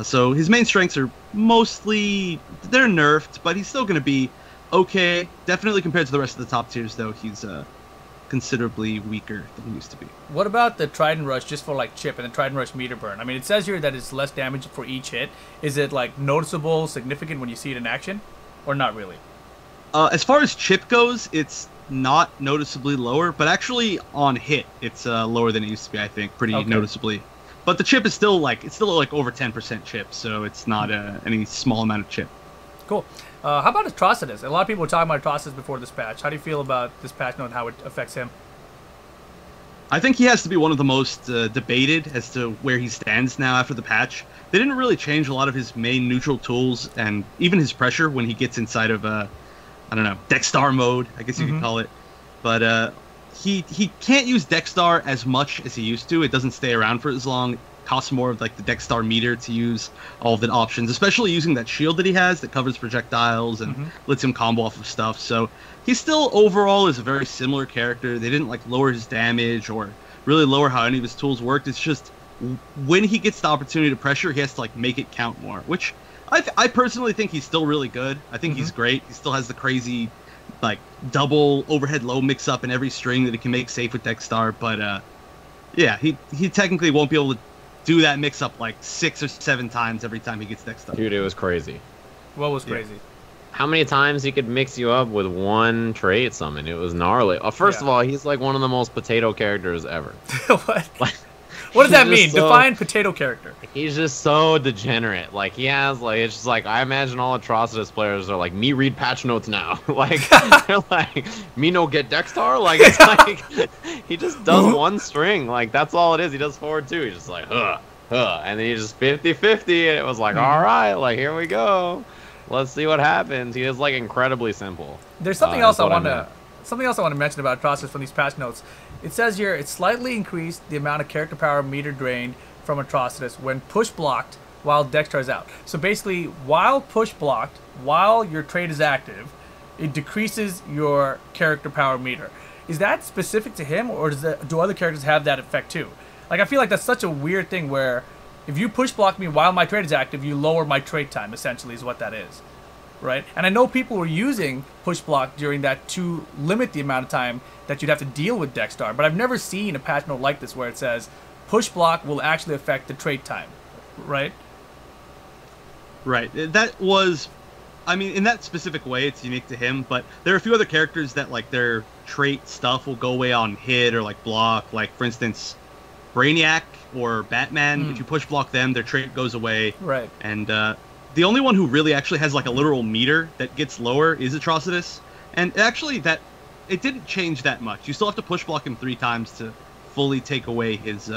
So his main strengths are mostly, they're nerfed, but he's still going to be okay. Definitely compared to the rest of the top tiers, though, he's considerably weaker than he used to be. What about the Trident Rush just for like chip and the Trident Rush meter burn? I mean, it says here that it's less damage for each hit. Is it like noticeable, significant when you see it in action, or not really? As far as chip goes, it's not noticeably lower, but actually on hit, it's lower than it used to be. I think pretty noticeably. But the chip is still like over 10% chip, so it's not any small amount of chip. Cool. How about Atrocitus? A lot of people were talking about Atrocitus before this patch. How do you feel about this patch and how it affects him? I think he has to be one of the most debated as to where he stands now after the patch. They didn't really change a lot of his main neutral tools and even his pressure when he gets inside of, I don't know, Dexstar mode, I guess you could call it. But he can't use Dexstar as much as he used to. It doesn't stay around for as long. Costs more of like the Dexstar meter to use all of the options, especially using that shield that he has that covers projectiles and lets him combo off of stuff. So he still overall is a very similar character. They didn't like lower his damage or really lower how any of his tools worked. It's just when he gets the opportunity to pressure, he has to like make it count more, which I personally think he's still really good. I think he's great. He still has the crazy like double overhead low mix up in every string that he can make safe with Dexstar. But yeah, he technically won't be able to do that mix up like 6 or 7 times every time he gets Dexstar. Dude, it was crazy. What was crazy? How many times he could mix you up with one trait summon? It was gnarly. First of all, he's like one of the most potato characters ever. What? What does that mean? Define potato character. He's just so degenerate. Like, he has, like, it's just like, I imagine all Atrocitus players are like, me read patch notes now. Like, they're like, me no get Dextar? Like, it's like, he just does one string. Like, that's all it is. He does forward two. He's just like, and then he just 50-50, and it was like, all right, like, here we go. Let's see what happens. He is, like, incredibly simple. There's something else I want to mention about Atrocitus from these patch notes. It says here, it slightly increased the amount of character power meter drained from Atrocitus when push blocked while Dextar is out. So basically, while push blocked, while your trait is active, it decreases your character power meter. Is that specific to him, or do other characters have that effect too? Like, I feel like that's such a weird thing where if you push block me while my trait is active, you lower my trait time, essentially, is what that is. Right? And I know people were using push block during that to limit the amount of time that you'd have to deal with Dextar, but I've never seen a patch note like this where it says push block will actually affect the trait time, right? Right. That was, I mean, in that specific way, it's unique to him, but there are a few other characters that, like, their trait stuff will go away on hit or, like, block. Like, for instance, Brainiac or Batman, if you push block them, their trait goes away. Right. And, the only one who really actually has, like, a literal meter that gets lower is Atrocitus. And actually, it didn't change that much. You still have to push block him 3 times to fully take away his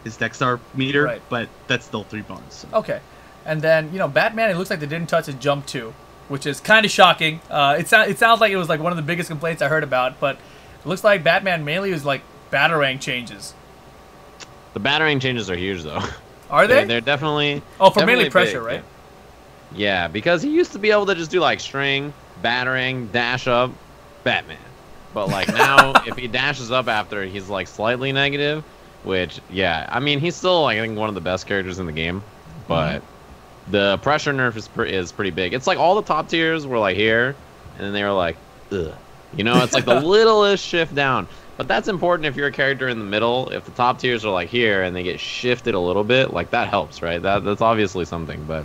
Dextar meter, right. But that's still 3 bones. So. Okay. And then, Batman, it looks like they didn't touch his jump 2, which is kind of shocking. It sounds like it was, like, one of the biggest complaints I heard about, but it looks like Batman mainly was, like, Batarang changes. The Batarang changes are huge, though. Are they? They're definitely... Oh, for mainly pressure, big, right? Yeah, because he used to be able to just do, like, string, Batarang, dash up, Batman. But, like, now, if he dashes up after, he's, like, slightly negative, which, yeah, I mean, he's still, like, I think one of the best characters in the game, but the pressure nerf is pretty big. It's like all the top tiers were, like, here, and then they were like, ugh. You know, it's like the littlest shift down. But that's important if you're a character in the middle. If the top tiers are, like, here, and they get shifted a little bit, like, that helps, right? That's obviously something, but...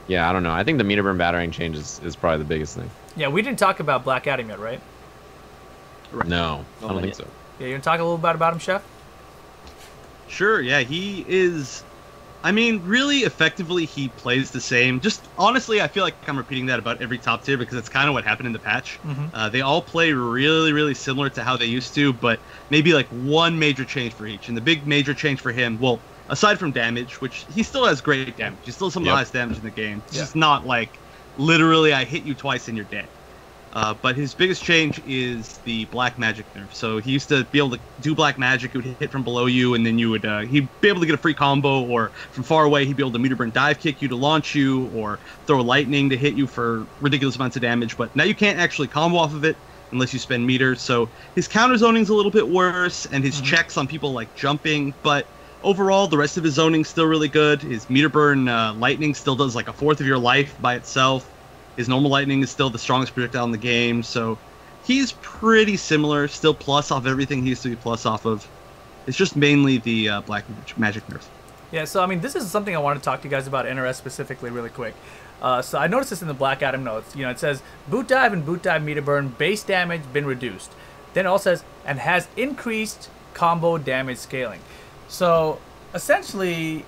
Yeah, I don't know. I think the meter burn Batarang change is probably the biggest thing. Yeah, we didn't talk about Black Adam yet, right? No, I don't think so. Yeah, you want to talk a little bit about him, Chef? Sure, yeah, he is... I mean, really effectively, he plays the same. Just, honestly, I feel like I'm repeating that about every top tier because it's kind of what happened in the patch. They all play really, really similar to how they used to, but maybe, like, one major change for each. And the big major change for him, well... Aside from damage, which he still has great damage. He's still some of the highest damage in the game. It's just not like, literally, I hit you twice and you're dead. But his biggest change is the black magic nerf. So he used to be able to do black magic. It would hit from below you, and then you would he'd be able to get a free combo, or from far away he'd be able to meter burn dive kick you to launch you, or throw lightning to hit you for ridiculous amounts of damage. But now you can't actually combo off of it unless you spend meters. So his counter zoning's a little bit worse, and his checks on people like jumping, but overall, the rest of his zoning's still really good. His meter burn lightning still does like 1/4 of your life by itself. His normal lightning is still the strongest projectile in the game, so he's pretty similar. Still plus off everything he used to be plus off of. It's just mainly the black magic nerf. Yeah, so I mean, this is something I want to talk to you guys about NRS specifically really quick. So I noticed this in the Black Adam notes. It says, boot dive and boot dive meter burn, base damage been reduced. Then it also says, and has increased combo damage scaling. So, essentially,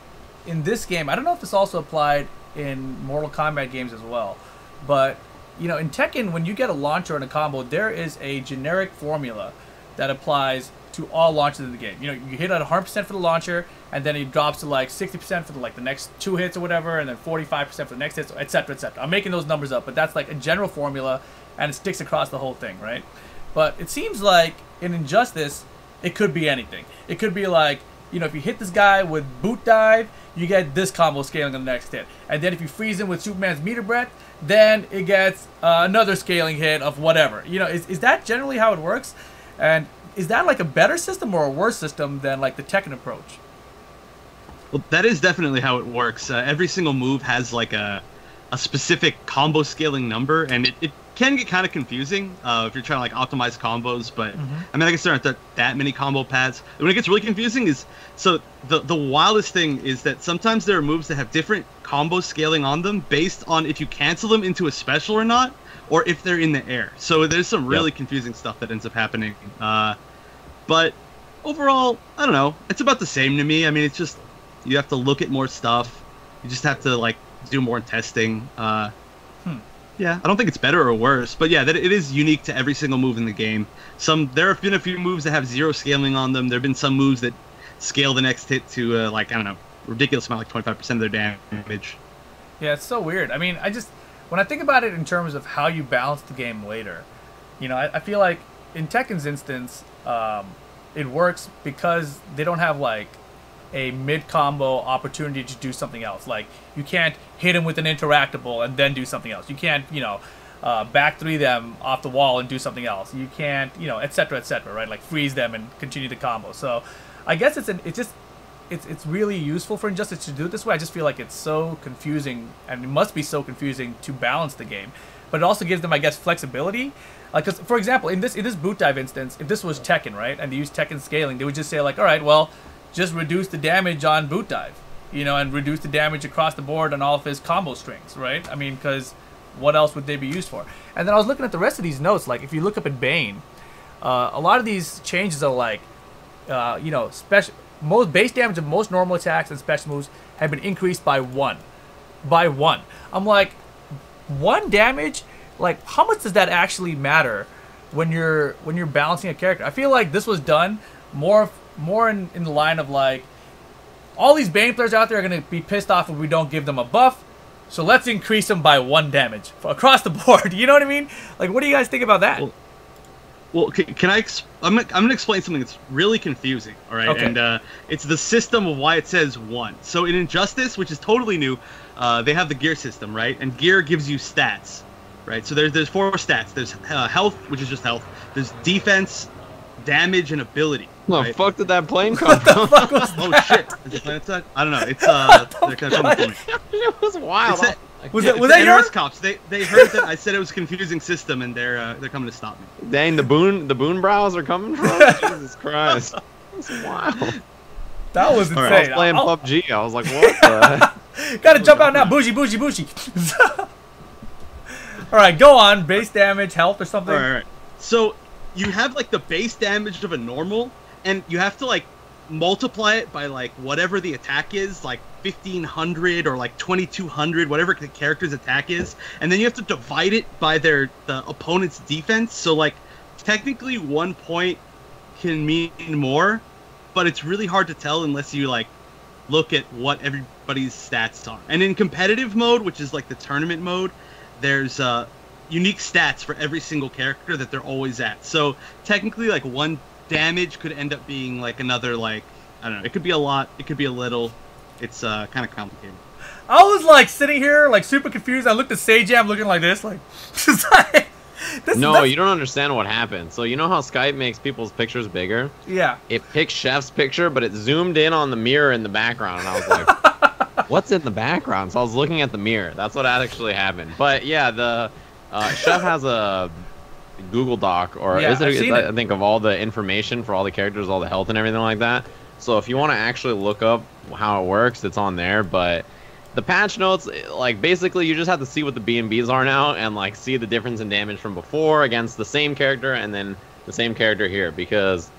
in this game, I don't know if this also applied in Mortal Kombat games as well, but, in Tekken, when you get a launcher and a combo, there is a generic formula that applies to all launches in the game. You hit at 100% for the launcher, and then it drops to, like, 60% for, the next 2 hits or whatever, and then 45% for the next hits, etc., etc. I'm making those numbers up, but that's, like, a general formula, and it sticks across the whole thing, right? But it seems like, in Injustice, it could be anything. It could be, like... if you hit this guy with boot dive, you get this combo scaling on the next hit. And then if you freeze him with Superman's meter breath, then it gets another scaling hit of whatever. Is that generally how it works? And is that like a better system or a worse system than like the Tekken approach? Well, that is definitely how it works. Every single move has like a specific combo scaling number, and it can get kind of confusing if you're trying to like optimize combos, but I mean, I guess there aren't that many combo paths. When it gets really confusing is, so the wildest thing is that sometimes there are moves that have different combo scaling on them based on if you cancel them into a special or not, or if they're in the air. So there's some really confusing stuff that ends up happening. But overall, I don't know. It's about the same to me. I mean, it's just you have to look at more stuff. You just have to like do more testing. Yeah, I don't think it's better or worse, but yeah, that it is unique to every single move in the game. There have been a few moves that have 0 scaling on them. There have been some moves that scale the next hit to like I don't know, ridiculous amount, like 25% of their damage. Yeah, it's so weird. I mean, when I think about it in terms of how you balance the game later, you know, I feel like in Tekken's instance, it works because they don't have like a mid-combo opportunity to do something else. Like, you can't hit him with an interactable and then do something else. You can't, you know, back 3 them off the wall and do something else. You can't, you know, etc., right? Like, freeze them and continue the combo. So, I guess it's really useful for Injustice to do it this way. I just feel like it's so confusing, and it must be so confusing to balance the game. But it also gives them, I guess, flexibility. Like, 'cause, for example, in this boot dive instance, if this was Tekken, right, and they use Tekken scaling, they would just say like, all right, well, just reduce the damage on boot dive, you know, and reduce the damage across the board on all of his combo strings, right? I mean, because what else would they be used for? And then I was looking at the rest of these notes. Like, if you look up at Bane, a lot of these changes are like, you know, most base damage of most normal attacks and special moves have been increased by 1. By 1. I'm like, 1 damage? Like, how much does that actually matter when you're balancing a character? I feel like this was done more in the line of like, all these Bane players out there are going to be pissed off if we don't give them a buff, so let's increase them by 1 damage across the board. You know what I mean? Like, what do you guys think about that? Well, can I? I'm gonna explain something that's really confusing. All right, okay. And it's the system of why it says 1. So in Injustice, which is totally new, they have the gear system, right? And gear gives you stats, right? So there's 4 stats. There's health, which is just health. There's defense, damage, and ability. What the fuck did that plane come What the from? fuck was Oh that? shit! Is it planet attack? I don't know. It's they're kind of coming for me. It was wild. Was It's that the yours? NRS cops? They heard that I said it was a confusing system, and they're coming to stop me. Dang, the boon brows are coming from? Jesus Christ. That's wild. That was insane. All I was playing I'll- PUBG. I was like, what the? Gotta jump out now. Bougie. Alright, go on. Base damage, health, or something. All right. So you have like the base damage of a normal, and you have to like multiply it by like whatever the attack is, like 1500 or like 2200, whatever the character's attack is, and then you have to divide it by the opponent's defense. So like technically 1 point can mean more, but it's really hard to tell unless you like look at what everybody's stats are. And in competitive mode, which is like the tournament mode, there's unique stats for every single character that they're always at. So technically like 1 damage could end up being like another, like, I don't know, it could be a lot, it could be a little. It's kind of complicated. I was like sitting here like super confused. I looked at Sajam looking like this, like, No, you don't understand what happened. So you know how Skype makes people's pictures bigger? Yeah. It picked Chef's picture, but it zoomed in on the mirror in the background, and I was like, what's in the background? So I was looking at the mirror. That's what actually happened. But yeah, the Chef has a Google Doc, or Yeah, is it, I've seen it. I think, of all the information for all the characters, all the health and everything like that. So if you want to actually look up how it works, it's on there. But the patch notes, like, basically you just have to see what the BLbs are now and like see the difference in damage from before against the same character and then the same character here, because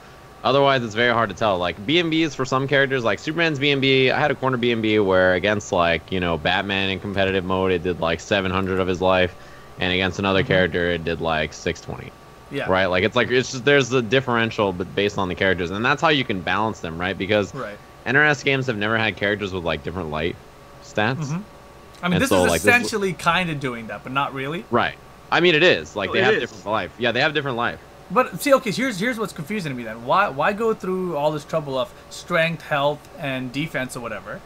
otherwise it's very hard to tell. Like BLbs for some characters, like Superman's BLb, I had a corner BLb where against, like, you know, Batman in competitive mode, it did like 700 of his life, and against another character it did like 620. Yeah. Right, like it's just there's a differential, but based on the characters, and that's how you can balance them, right? Because Right. NRS games have never had characters with like different light stats. Mm-hmm. I mean, And this so, is like, essentially kind of doing that, but not really. Right. I mean, it is like Oh, they it have is. different life. Yeah, they have different life. But see, okay, here's what's confusing to me then. Why go through all this trouble of strength, health, and defense or whatever,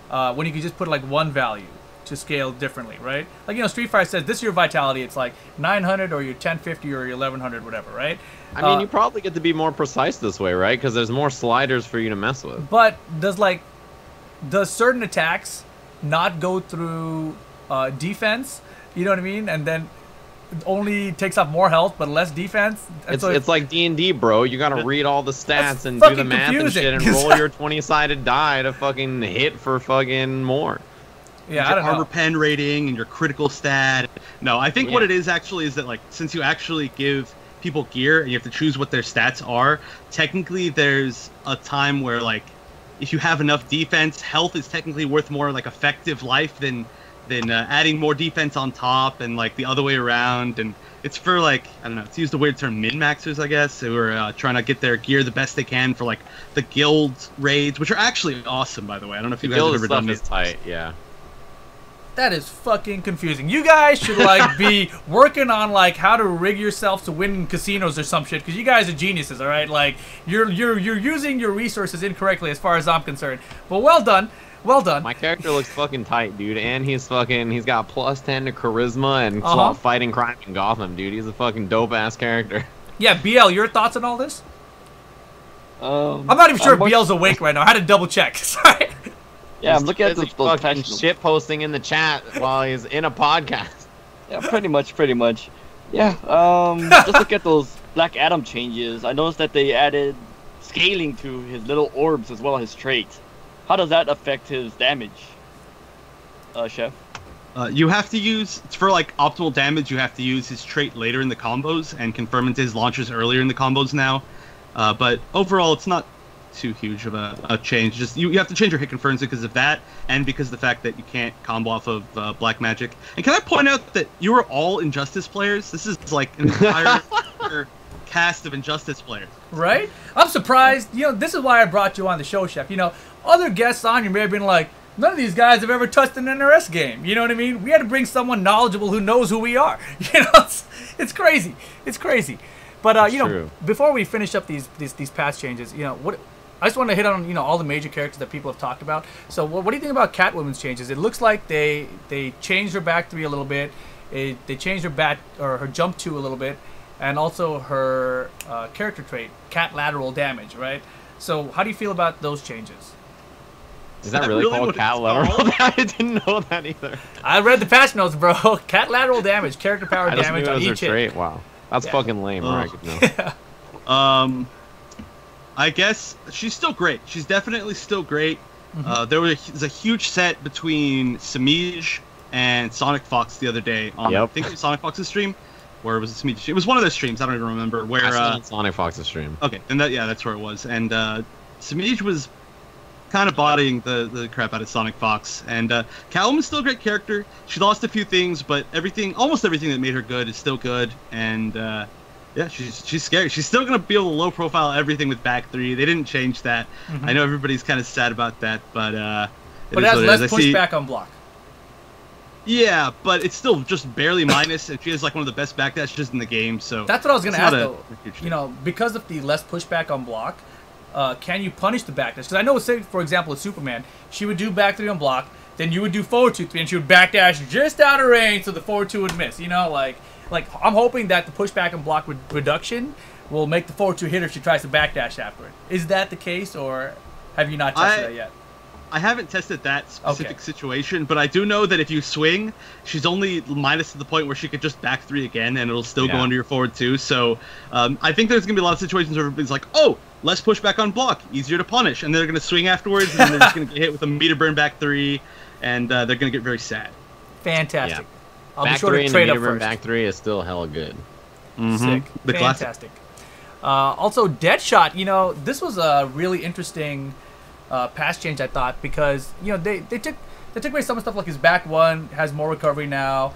when you could just put like 1 value to scale differently, right? Like, you know, Street Fighter says this is your vitality. It's like 900 or your 1050 or your 1100, whatever, right? I mean, you probably get to be more precise this way, right? Because there's more sliders for you to mess with. But does certain attacks not go through defense? You know what I mean? And then it only takes off more health but less defense. And It's, so it's like D&D, bro. You gotta read all the That's stats and do the fucking math and confusing. shit and roll your 20-sided die to fucking hit for fucking more. yeah, I your don't armor know. pen rating and your critical stat. No, I think what it is actually is that, like, since you actually give people gear and you have to choose what their stats are, technically there's a time where like if you have enough defense, health is technically worth more like effective life than adding more defense on top, and like the other way around. And it's for like, I don't know, it's used the weird term min-maxers, I guess, who are trying to get their gear the best they can for like the guild raids, which are actually awesome, by the way. I don't know if you guys have ever done this. Tight, yeah. That is fucking confusing. You guys should like be working on like how to rig yourself to win in casinos or some shit, because you guys are geniuses, all right? Like you're using your resources incorrectly as far as I'm concerned. But well done. Well done. My character looks fucking tight, dude, and he's got +10 to charisma and fighting crime in Gotham, dude. He's a fucking dope ass character. Yeah, BL, your thoughts on all this? I'm not even sure if BL's awake right now. I had to double check. Sorry. Yeah, I'm looking at those fucking shit posting in the chat while he's in a podcast. Yeah, pretty much. Yeah, just look at those Black Adam changes. I noticed that they added scaling to his little orbs as well as his traits. How does that affect his damage, Chef? You have to use, for like optimal damage, you have to use his trait later in the combos and confirm into his launchers earlier in the combos now. But overall, it's not too huge of a change. Just you have to change your hit confirms because of that, and because of the fact that you can't combo off of black magic. And can I point out that you are all Injustice players? This is like an entire cast of Injustice players. Right? I'm surprised. You know, this is why I brought you on the show, Chef. You know, other guests on you may have been like, none of these guys have ever touched an NRS game. You know what I mean? We had to bring someone knowledgeable who knows who we are. You know, it's crazy. It's crazy. But you know, before we finish up these patch changes, you know, I just want to hit on all the major characters that people have talked about. So what do you think about Catwoman's changes? It looks like they changed her back 3 a little bit. They changed her jump 2 a little bit, and also her character trait, cat lateral damage, right? So how do you feel about those changes? Is that really called cat lateral? I didn't know that either. I read the patch notes, bro. Cat lateral damage, character power damage on each hit. Wow, that's fucking lame. Right? Yeah. I guess she's still great. She's definitely still great. There was a huge set between Samij and Sonic Fox the other day on I think it was Sonic Fox's stream, or was it Samij? It was one of their streams. I don't even remember where. Sonic Fox's stream. Okay, then that's where it was. And Samij was kind of bodying the crap out of Sonic Fox. And Catwoman's still a great character. She lost a few things, but almost everything that made her good is still good. And yeah, she's scary. She's still gonna be able to low profile everything with back 3. They didn't change that. I know everybody's kind of sad about that, but it has less pushback on block. Yeah, but it's still just barely minus, and she has like one of the best backdashes in the game. So that's what I was gonna ask though. You know, because of the less pushback on block, can you punish the backdash? Because I know, say for example, with Superman, she would do back 3 on block, then you would do forward 2-3, and she would backdash just out of range, so the forward 2 would miss. You know, like I'm hoping that the pushback and block reduction will make the forward 2 hit her if she tries to backdash after it. Is that the case, or have you not tested that yet? I haven't tested that specific situation, but I do know that if you swing, she's only minus to the point where she could just back 3 again, and it'll still go under your forward 2. So I think there's going to be a lot of situations where everybody's like, oh, less pushback on block, easier to punish, and they're going to swing afterwards, and then they're just going to get hit with a meter burn back 3, and they're going to get very sad. Fantastic. Yeah. I'll back be sure 3 to and trade the up first. Back 3 is still hella good. Sick. The fantastic. Also, Deadshot, you know, this was a really interesting pass change, I thought, because you know they took away some stuff like his back 1 has more recovery now.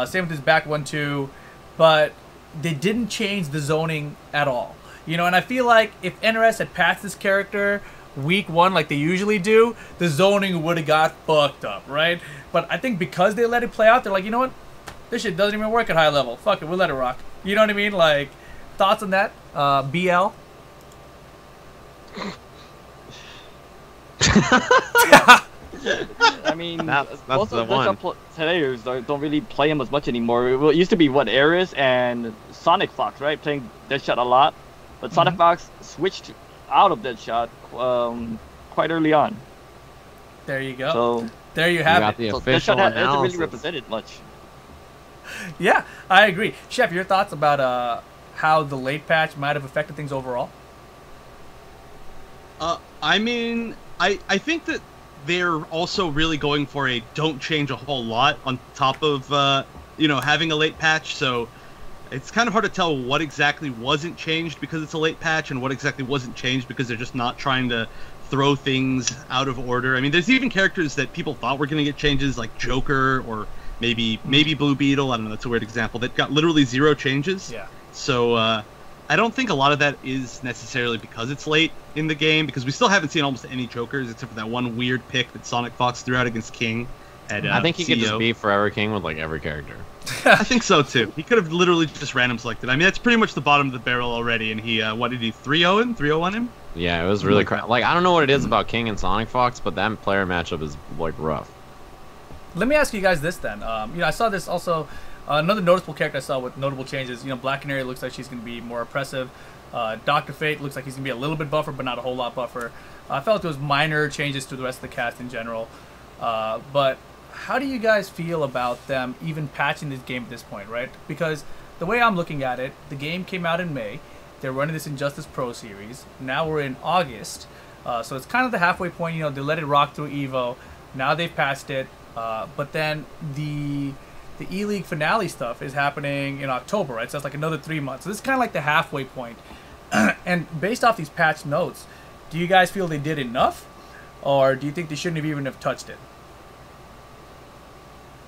Same with his back 1 too, but they didn't change the zoning at all. You know, and I feel like if NRS had passed this character week 1 like they usually do, the zoning would have got fucked up, right? But I think because they let it play out, they're like, you know what, this shit doesn't even work at high level. Fuck it, we'll let it rock. You know what I mean? Like, thoughts on that, BL? I mean, that's most the of the one. players don't really play him as much anymore. It used to be Ares and Sonic Fox, right? Playing Deadshot a lot, but Sonic Fox switched out of Deadshot quite early on. There you go. So there you have it. The so official Deadshot hasn't analysis. really represented much. Yeah, I agree. Chef, your thoughts about how the late patch might have affected things overall? I mean, I think that they're also really going for a don't change a whole lot on top of, you know, having a late patch. So it's kind of hard to tell what exactly wasn't changed because it's a late patch and what exactly wasn't changed because they're just not trying to throw things out of order. I mean, there's even characters that people thought were going to get changes, like Joker or maybe Blue Beetle. I don't know, that's a weird example, that got literally 0 changes. Yeah. So I don't think a lot of that is necessarily because it's late in the game, because we still haven't seen almost any Jokers except for that one weird pick that Sonic Fox threw out against King. I think he could just be Forever King with like every character. I think so too. He could have literally just random selected. I mean, that's pretty much the bottom of the barrel already. And he, what did he 3-0 him? 3-0 him? Yeah, it was really like I don't know what it is about King and Sonic Fox, but that player matchup is like rough. Let me ask you guys this then. You know, I saw this also. Another noticeable character I saw with notable changes. You know, Black Canary looks like she's going to be more oppressive. Dr. Fate looks like he's going to be a little bit buffer, but not a whole lot buffer. I felt there was minor changes to the rest of the cast in general. But how do you guys feel about them even patching this game at this point, right? Because the way I'm looking at it, the game came out in May. They're running this Injustice Pro series. Now we're in August. So it's kind of the halfway point. You know, they let it rock through EVO. Now they've passed it. But then the E-League finale stuff is happening in October, right? So that's like another 3 months. So this is kind of like the halfway point. And based off these patch notes, do you guys feel they did enough? Or do you think they shouldn't have even have touched it?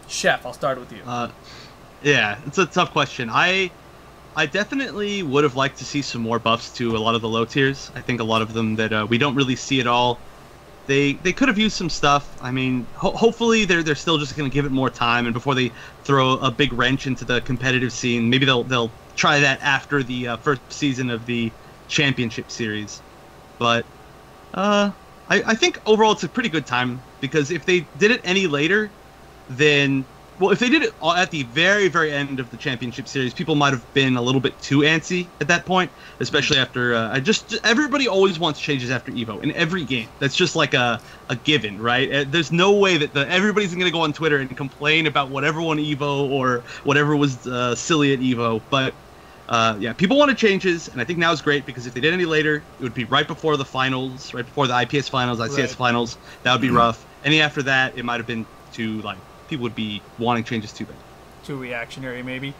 Chef, I'll start with you. Yeah, it's a tough question. I definitely would have liked to see some more buffs to a lot of the low tiers. I think a lot of them that we don't really see at all. They could have used some stuff. I mean, hopefully they're still just going to give it more time, and before they throw a big wrench into the competitive scene, maybe they'll try that after the first season of the championship series. But I think overall it's a pretty good time, because if they did it any later, then if they did it at the very, very end of the championship series, people might have been a little bit too antsy at that point, especially after everybody always wants changes after EVO in every game. That's just like a given, right? There's no way that everybody's going to go on Twitter and complain about whatever won EVO or whatever was silly at EVO. But yeah, people wanted changes, and I think now is great, because if they did any later, it would be right before the finals, right before the IPS finals, ICS finals. That would be rough. Any after that, it might have been too, like, people would be wanting changes too bad. Too reactionary, maybe.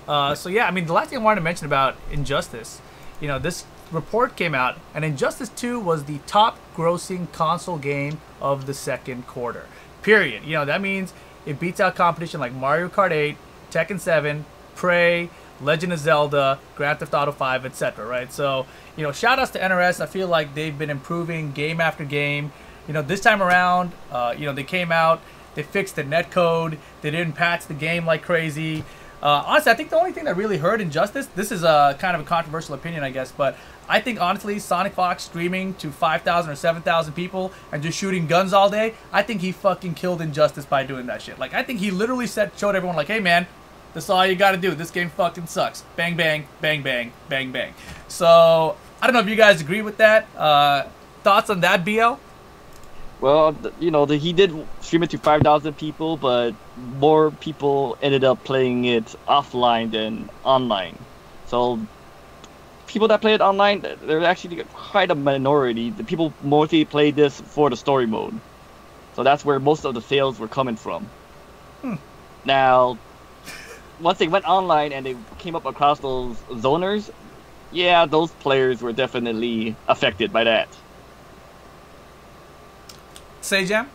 So yeah, I mean, the last thing I wanted to mention about Injustice, you know, this report came out, and Injustice 2 was the top grossing console game of the second quarter. Period. You know, that means it beats out competition like Mario Kart 8, Tekken 7, Prey, Legend of Zelda, Grand Theft Auto 5, etc. Right? So, you know, shout outs to NRS. I feel like they've been improving game after game. You know, this time around, you know, they came out, they fixed the netcode, they didn't patch the game like crazy. Honestly, I think the only thing that really hurt Injustice, this is a kind of a controversial opinion, I guess, but I think honestly, Sonic Fox streaming to 5,000 or 7,000 people and just shooting guns all day, I think he fucking killed Injustice by doing that shit. Like, I think he literally showed everyone, like, hey man, that's all you gotta do. This game fucking sucks. Bang, bang, bang, bang, bang, bang. So, I don't know if you guys agree with that. Thoughts on that, BL? Well, you know, he did stream it to 5,000 people, but more people ended up playing it offline than online. So, people that play it online, they're actually quite a minority. The people mostly played this for the story mode. So that's where most of the sales were coming from. Now, once they went online and they came up across those zoners, yeah, those players were definitely affected by that. Sajam?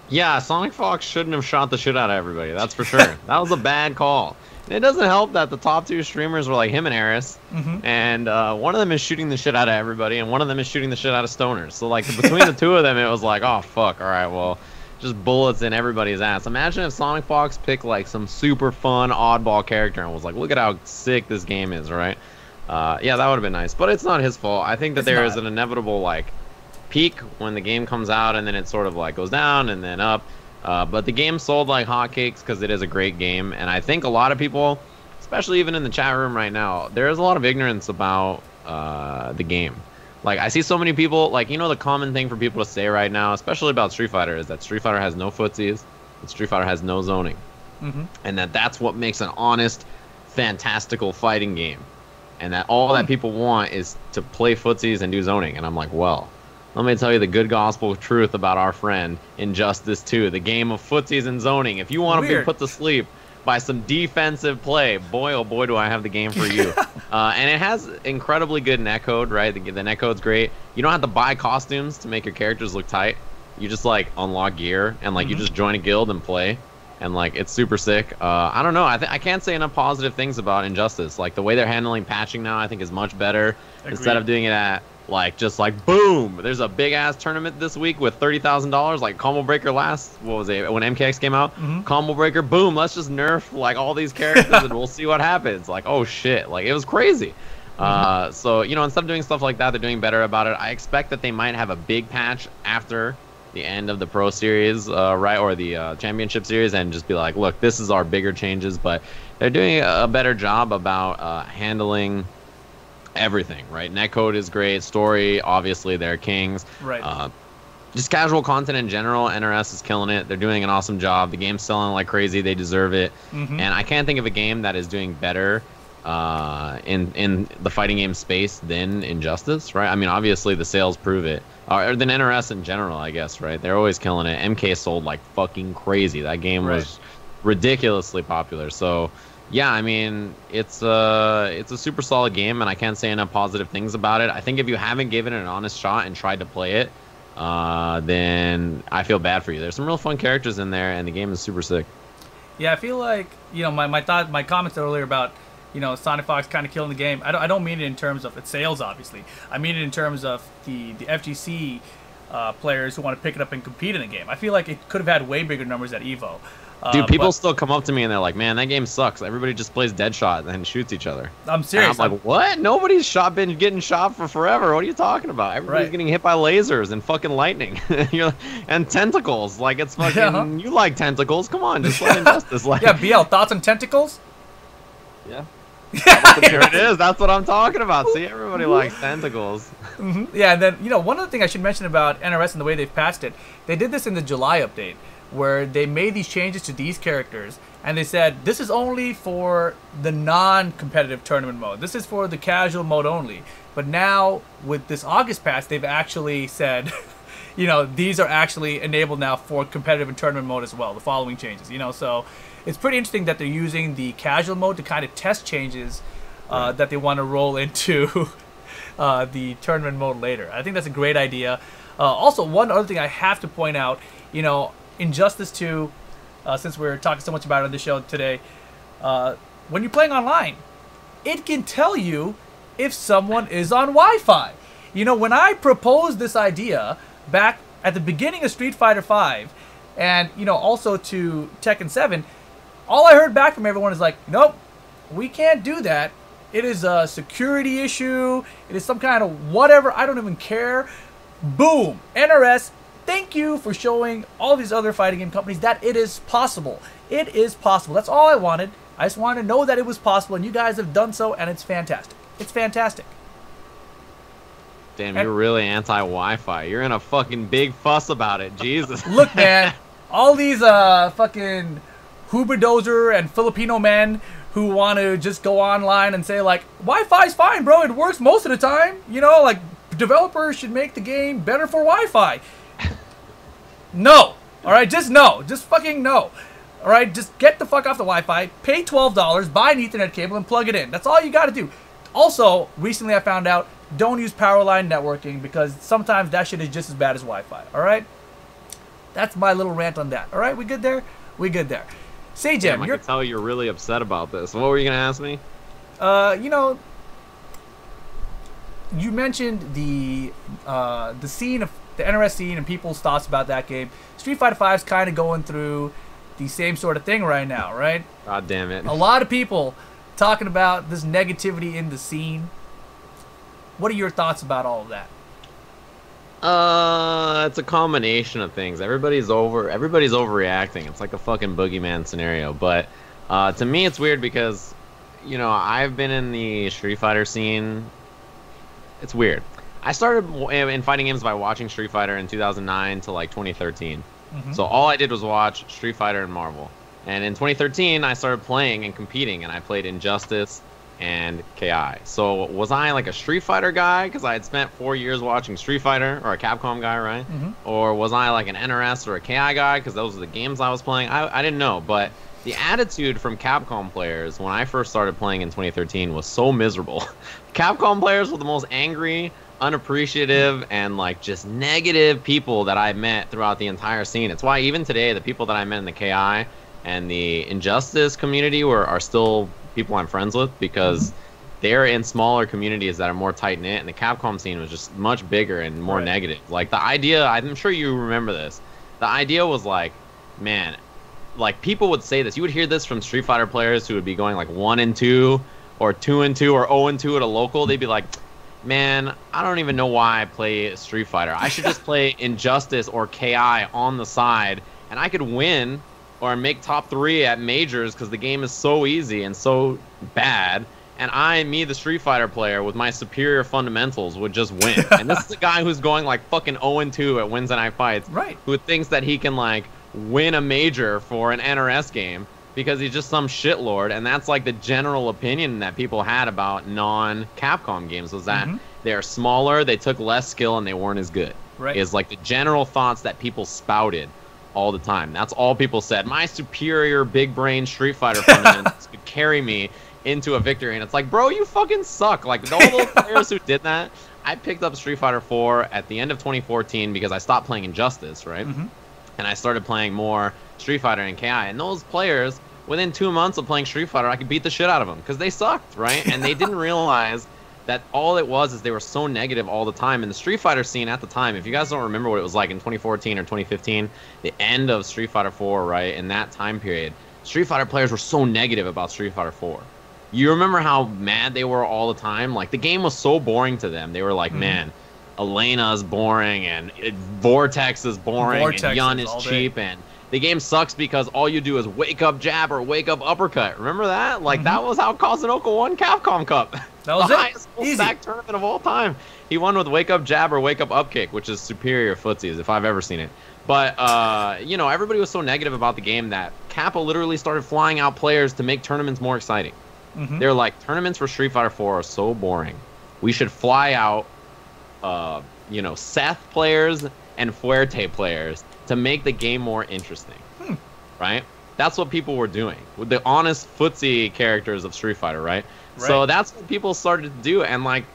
Yeah, Sonic Fox shouldn't have shot the shit out of everybody, that's for sure. That was a bad call. It doesn't help that the top two streamers were like him and Eris, and one of them is shooting the shit out of everybody, and one of them is shooting the shit out of stoners. So like between the two of them, it was like, oh fuck, all right, well, just bullets in everybody's ass. Imagine if Sonic Fox picked like some super fun oddball character and was like, look at how sick this game is, right? Yeah, that would have been nice, but it's not his fault. I think that there is an inevitable like peak when the game comes out, and then it sort of like goes down and then up. But the game sold like hotcakes because it is a great game, and I think a lot of people, especially even in the chat room right now, there is a lot of ignorance about the game. Like, I see so many people, like, you know, the common thing for people to say right now, especially about Street Fighter, is that Street Fighter has no footsies, and Street Fighter has no zoning, and that's what makes an honest, fantastical fighting game, and that all that people want is to play footsies and do zoning. And I'm like, well, let me tell you the good gospel truth about our friend Injustice 2, the game of footsies and zoning. If you want to be put to sleep by some defensive play. Boy, oh boy, do I have the game for you. And it has incredibly good netcode, right? The netcode's great. You don't have to buy costumes to make your characters look tight. You just like unlock gear and like you just join a guild and play. And like it's super sick. I don't know. I can't say enough positive things about Injustice. Like the way they're handling patching now, I think is much better. Agreed. Instead of doing it at like just like boom. There's a big ass tournament this week with $30,000. Like Combo Breaker last, what was it, when MKX came out? Combo Breaker, boom. Let's just nerf like all these characters and we'll see what happens. Like oh shit, like it was crazy. So you know, instead of doing stuff like that, they're doing better about it. I expect that they might have a big patch after the end of the Pro Series, right, or the Championship Series, and just be like, look, this is our bigger changes. But they're doing a better job about handling everything, right? Netcode is great. Story, obviously, they're kings. Right. Just casual content in general, NRS is killing it. They're doing an awesome job. The game's selling like crazy. They deserve it. And I can't think of a game that is doing better in the fighting game space than Injustice, right? I mean, obviously the sales prove it. Or than NRS in general, I guess, right? They're always killing it. MK sold like fucking crazy. That game was ridiculously popular. So, yeah, I mean, it's a super solid game, and I can't say enough positive things about it. I think if you haven't given it an honest shot and tried to play it, then I feel bad for you. There's some real fun characters in there, and the game is super sick. Yeah, I feel like, you know, my comments earlier about, you know, Sonic Fox kind of killing the game. I don't mean it in terms of its sales, obviously. I mean it in terms of the FGC players who want to pick it up and compete in the game. I feel like it could have had way bigger numbers at EVO. Dude, people still come up to me and they're like, man, that game sucks. Everybody just plays Deadshot and shoots each other. I'm serious. And I'm like, what? Nobody's been getting shot for forever. What are you talking about? Everybody's getting hit by lasers and fucking lightning. And tentacles. Like, it's fucking, you like tentacles. Come on, just play Injustice. Like, yeah, BL, thoughts on tentacles? Yeah. Here it is. That's what I'm talking about. See, everybody likes tentacles. Yeah, and then, you know, one other thing I should mention about NRS and the way they've patched it, they did this in the July update, where they made these changes to these characters, and they said, this is only for the non-competitive tournament mode. This is for the casual mode only. But now, with this August patch, they've actually said, you know, these are actually enabled now for competitive and tournament mode as well, the following changes, you know, so it's pretty interesting that they're using the casual mode to kind of test changes that they want to roll into the tournament mode later. I think that's a great idea. Also, one other thing I have to point out, you know, Injustice 2, since we're talking so much about it on the show today, when you're playing online, it can tell you if someone is on Wi-Fi. You know, when I proposed this idea back at the beginning of Street Fighter V, and, you know, also to Tekken 7, all I heard back from everyone is like, nope, we can't do that. It is a security issue. It is some kind of whatever. I don't even care. Boom. NRS, thank you for showing all these other fighting game companies that it is possible. It is possible. That's all I wanted. I just wanted to know that it was possible, and you guys have done so, and it's fantastic. It's fantastic. Damn, you're really anti-Wi-Fi. You're in a fucking big fuss about it. Jesus. Look, man, all these fucking Huberdozer and Filipino men who want to just go online and say, like, Wi-Fi's fine, bro. It works most of the time. You know, like, developers should make the game better for Wi-Fi. No. All right, just no. Just fucking no. All right, just get the fuck off the Wi-Fi, pay $12, buy an Ethernet cable, and plug it in. That's all you got to do. Also, recently I found out, don't use powerline networking because sometimes that shit is just as bad as Wi-Fi. All right? That's my little rant on that. All right, we good there? We good there. Sajam, I can tell you're really upset about this. What were you going to ask me? You know, you mentioned the scene of the NRS scene and people's thoughts about that game. Street Fighter V is kind of going through the same sort of thing right now, right? God damn it. A lot of people talking about this negativity in the scene. What are your thoughts about all of that? It's a combination of things. Everybody's overreacting. It's like a fucking boogeyman scenario. But to me, it's weird because, you know, I've been in the Street Fighter scene. It's weird. I started in fighting games by watching Street Fighter in 2009 to like 2013. So all I did was watch Street Fighter and Marvel. And in 2013, I started playing and competing, and I played Injustice and KI. So was I like a Street Fighter guy because I had spent 4 years watching Street Fighter, or a Capcom guy, right? Or was I like an NRS or a KI guy because those are the games I was playing? I didn't know, but the attitude from Capcom players when I first started playing in 2013 was so miserable. Capcom players were the most angry, unappreciative, and like just negative people that I met throughout the entire scene. It's why even today the people that I met in the KI and the Injustice community are still people I'm friends with, because they're in smaller communities that are more tight-knit, and the Capcom scene was just much bigger and more negative. Like, the idea, I'm sure you remember this, the idea was like, man, like, people would say this, you would hear this from Street Fighter players who would be going like 1-2 or 2-2 or 0-2 at a local. They'd be like, man, I don't even know why I play Street Fighter. I should just play Injustice or KI on the side, and I could win or make top 3 at majors because the game is so easy and so bad. And me, the Street Fighter player, with my superior fundamentals, would just win. And this is a guy who's going like fucking 0-2 at Wednesday Night Fights. Right. Who thinks that he can like win a major for an NRS game because he's just some shitlord. And that's like the general opinion that people had about non-Capcom games, was that they're smaller, they took less skill, and they weren't as good. Right. Is like the general thoughts that people spouted all the time. That's all people said. My superior big brain Street Fighter fundamentals could carry me into a victory, and it's like, bro, you fucking suck. Like, all those players who did that, I picked up Street Fighter 4 at the end of 2014 because I stopped playing Injustice, right? And I started playing more Street Fighter and KI, and those players, within 2 months of playing Street Fighter, I could beat the shit out of them because they sucked, right? And they didn't realize that all it was is they were so negative all the time. And the Street Fighter scene at the time, if you guys don't remember what it was like in 2014 or 2015, the end of Street Fighter 4, right, in that time period, Street Fighter players were so negative about Street Fighter 4. You remember how mad they were all the time? Like, the game was so boring to them. They were like, man, Elena's boring, and Vortex is boring, and Yun is cheap, and the game sucks because all you do is wake up jab or wake up uppercut. Remember that? Like, that was how Kazunoko won Capcom Cup. That was the it. highest full-stack tournament of all time. He won with wake up jab or wake up up kick, which is superior footsies if I've ever seen it. But, you know, everybody was so negative about the game that Kappa literally started flying out players to make tournaments more exciting. They're like, tournaments for Street Fighter 4 are so boring. We should fly out, you know, Seth players and Fuerte players to make the game more interesting, right? That's what people were doing with the honest footsie characters of Street Fighter, right? So that's what people started to do, and like,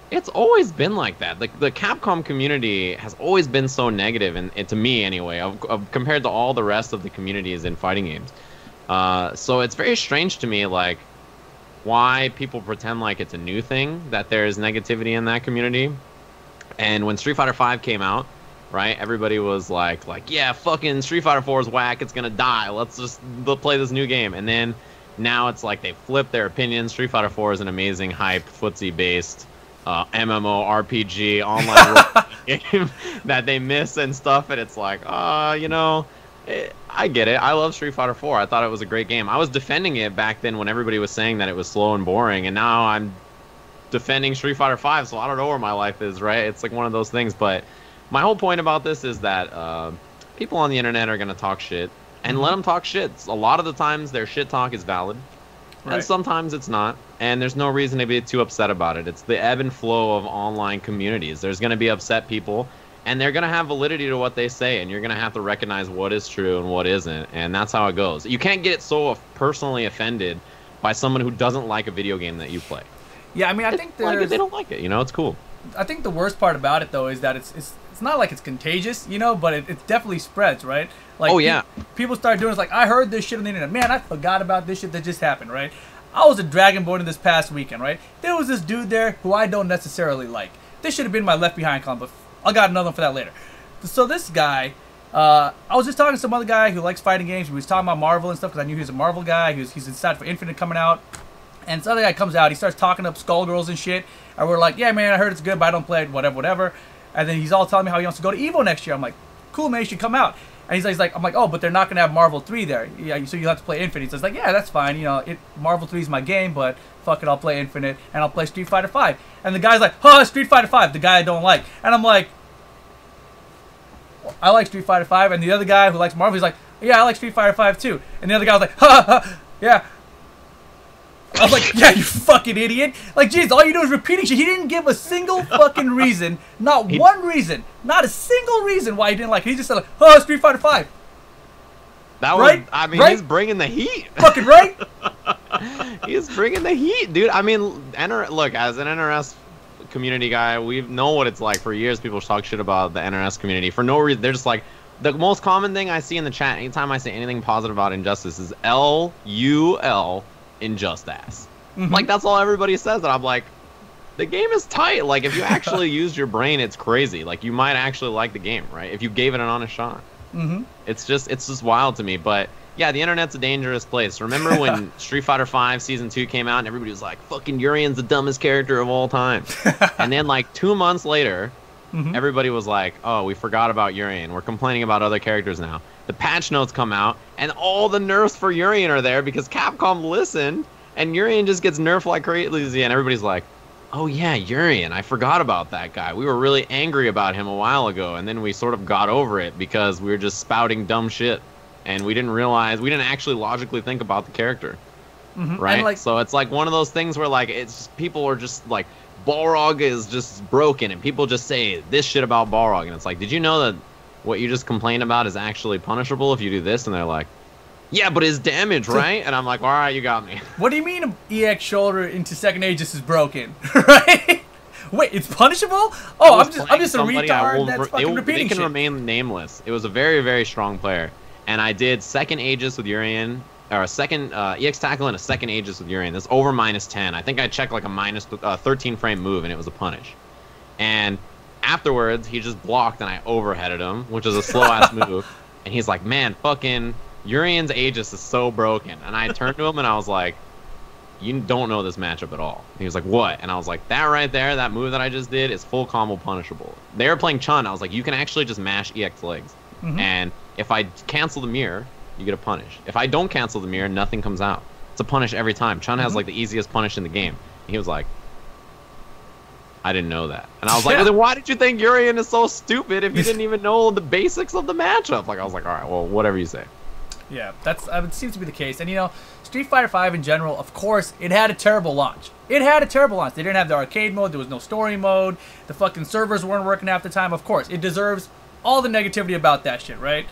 it's always been like that. The Capcom community has always been so negative, and to me anyway, compared to all the rest of the communities in fighting games. So it's very strange to me, like, why people pretend like it's a new thing that there's negativity in that community. And when Street Fighter 5 came out, right, everybody was like, yeah, fucking Street Fighter 4 is whack, it's gonna die, let's just play this new game. And then now it's like they flipped their opinion. Street Fighter 4 is an amazing hype footsie based MMO RPG online game that they miss and stuff, and it's like, you know, I get it. I love Street Fighter 4. I thought it was a great game. I was defending it back then when everybody was saying that it was slow and boring, and now I'm defending Street Fighter 5, so I don't know where my life is, right? It's like one of those things. But my whole point about this is that people on the internet are going to talk shit, and let them talk shit. A lot of the times their shit talk is valid, and sometimes it's not, and there's no reason to be too upset about it. It's the ebb and flow of online communities. There's going to be upset people, and they're going to have validity to what they say, and you're going to have to recognize what is true and what isn't, and that's how it goes. You can't get so personally offended by someone who doesn't like a video game that you play. Yeah, I mean, I think like they don't like it, you know, it's cool. I think the worst part about it, though, is that it's not like it's contagious, you know, but it definitely spreads, right? Like, people start doing it, like, I heard this shit on the internet. Man, I forgot about this shit that just happened, right? I was at Dragonborn this past weekend, right? There was this dude there who I don't necessarily like. This should have been my Left Behind comment, but I got another one for that later. So this guy, I was just talking to some other guy who likes fighting games. He was talking about Marvel and stuff because I knew he was a Marvel guy. He's excited for Infinite coming out. And this other guy comes out. He starts talking up Skullgirls and shit. And we're like, yeah, man, I heard it's good, but I don't play it, whatever. And then he's all telling me how he wants to go to EVO next year. I'm like, cool, man, you should come out. And he's like, I'm like, oh, but they're not going to have Marvel 3 there. Yeah, so you'll have to play Infinite. So he's like, yeah, that's fine. You know, Marvel 3 is my game, but fuck it, I'll play Infinite, and I'll play Street Fighter 5. And the guy's like, huh, Street Fighter 5, the guy I don't like. And I'm like, I like Street Fighter 5. And the other guy who likes Marvel, he's like, yeah, I like Street Fighter 5 too. And the other guy was like, ha, yeah. I was like, yeah, you fucking idiot. Like, jeez, all you do is repeating shit. He didn't give a single fucking reason, not one reason, not a single reason why he didn't like it. He just said, like, oh, Street Fighter 5. That right? was, I mean, right? he's bringing the heat. Fucking right? He's bringing the heat, dude. I mean, look, as an NRS community guy, we know what it's like. For years, people talk shit about the NRS community for no reason. They're just like, the most common thing I see in the chat anytime I say anything positive about Injustice is LUL Injustice. Like, that's all everybody says, and I'm like, the game is tight. Like, if you actually used your brain, it's crazy. Like, you might actually like the game, right? If you gave it an honest shot. It's just wild to me. But yeah, the internet's a dangerous place. Remember when Street Fighter V Season 2 came out and everybody was like, fucking Urian's the dumbest character of all time. And then like 2 months later, everybody was like, oh, we forgot about Urian. We're complaining about other characters now. The patch notes come out and all the nerfs for Urian are there because Capcom listened, and Urian just gets nerfed like crazy, and everybody's like, oh yeah, Urian, I forgot about that guy. We were really angry about him a while ago, and then we sort of got over it because we were just spouting dumb shit, and we didn't actually logically think about the character, right? Like, so it's like one of those things where like people are just like, Balrog is just broken, and people just say this shit about Balrog, and it's like, did you know that what you just complained about is actually punishable if you do this? And they're like, yeah, but his damage, right? And I'm like, all right, you got me. What do you mean an EX shoulder into second Aegis is broken? Right? Wait, it's punishable? Oh, I'm just a retard that's fucking repeating shit. They can shit. remain nameless. It was a very, very strong player. And I did second Aegis with Urian, or a second EX tackle and a second Aegis with Urian. That's over -10. I think I checked like a minus 13 frame move, and it was a punish. And afterwards, he just blocked, and I overheaded him, which is a slow-ass move. And he's like, man, fucking Urian's Aegis is so broken. And I turned to him, and I was like, you don't know this matchup at all. And he was like, what? And I was like, that right there, that move that I just did is full combo punishable. They were playing Chun. I was like, you can actually just mash EX legs. And if I cancel the mirror, you get a punish. If I don't cancel the mirror, nothing comes out. It's a punish every time. Chun has like the easiest punish in the game. And he was like, I didn't know that. And I was like, well, then why did you think Urian is so stupid if you didn't even know the basics of the matchup? Like, I was like, all right, well, whatever you say. Yeah, it seems to be the case. And, you know, Street Fighter V in general, of course, it had a terrible launch. It had a terrible launch. They didn't have the arcade mode. There was no story mode. The fucking servers weren't working half the time. Of course, it deserves all the negativity about that shit, right?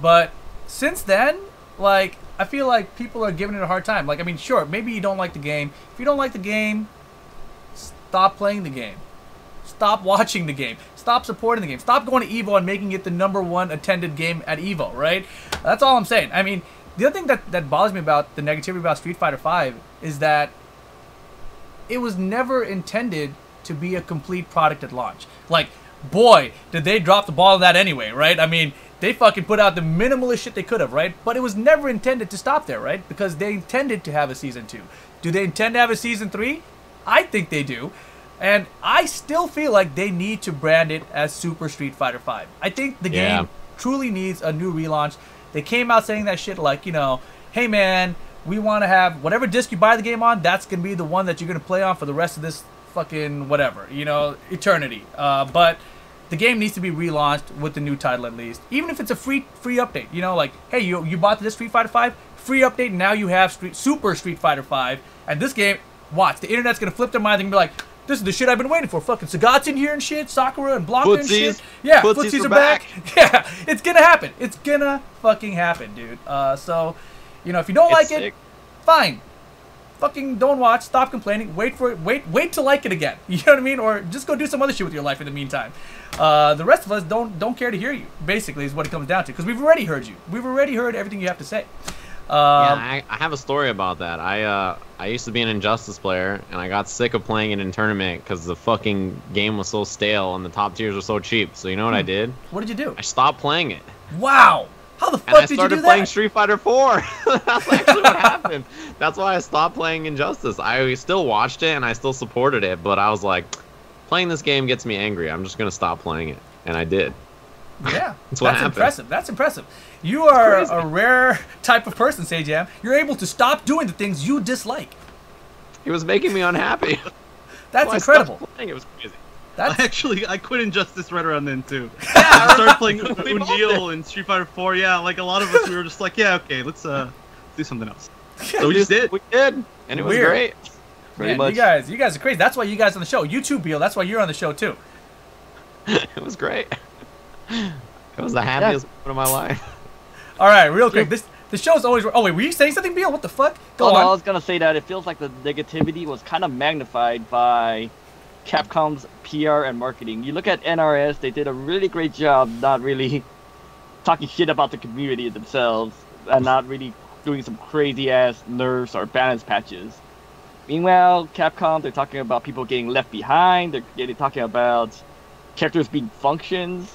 But since then, like, I feel like people are giving it a hard time. Like, I mean, sure, maybe you don't like the game. If you don't like the game, stop playing the game. Stop watching the game. Stop supporting the game. Stop going to EVO and making it the #1 attended game at EVO, right? That's all I'm saying. I mean, the other thing that bothers me about the negativity about Street Fighter V is that it was never intended to be a complete product at launch. Like, boy, did they drop the ball on that anyway, right? I mean, they fucking put out the minimalist shit they could have, right? But it was never intended to stop there, right? Because they intended to have a Season 2. Do they intend to have a Season 3? I think they do. And I still feel like they need to brand it as Super Street Fighter V. I think the game truly needs a new relaunch. They came out saying that shit like, you know, hey man, we want to have whatever disc you buy the game on, that's going to be the one that you're going to play on for the rest of this fucking whatever, you know, eternity. But the game needs to be relaunched with the new title at least. Even if it's a free update, you know, like, hey, you bought this Street Fighter V, free update, and now you have Super Street Fighter V. And this game, watch, the internet's going to flip their mind and be like, this is the shit I've been waiting for. Fucking Sagat's in here and shit. Sakura and Blanca and shit. Yeah, footsies are back. Yeah, it's gonna happen. It's gonna fucking happen, dude. So, you know, if you don't like it, fine. Fucking don't watch. Stop complaining. Wait for it. Wait to like it again. You know what I mean? Or just go do some other shit with your life in the meantime. The rest of us don't care to hear you. Basically, is what it comes down to. Because we've already heard you. We've already heard everything you have to say. Yeah, I have a story about that. I used to be an Injustice player, and I got sick of playing it in tournament because the fucking game was so stale and the top tiers were so cheap. So you know what I did? What did you do? I stopped playing it. Wow! How the fuck did you do that? And I started playing Street Fighter 4. That's actually what happened. That's why I stopped playing Injustice. I still watched it and I still supported it, but I was like, playing this game gets me angry. I'm just gonna stop playing it, and I did. Yeah, that's impressive. That's impressive. You are a rare type of person, Sajam. You're able to stop doing the things you dislike. It was making me unhappy. That's incredible. It was crazy. I quit Injustice right around then too. Yeah, I started playing O'Neal and Street Fighter 4. Yeah, like a lot of us, we were just like, yeah, okay, let's do something else. So we just did. We did, and it was great. Pretty much. You guys are crazy. That's why you guys on the show. You too, Beel. That's why you're on the show too. It was great. It was the happiest moment of my life. All right, real quick. This The show's always. Oh wait, were you saying something, Beal? What the fuck? Go no, on. I was gonna say that it feels like the negativity was kind of magnified by Capcom's PR and marketing. You look at NRS; they did a really great job, not really talking shit about the community themselves, and not really doing some crazy ass nerfs or balance patches. Meanwhile, Capcom, they're talking about people getting left behind. They're talking about characters being functions.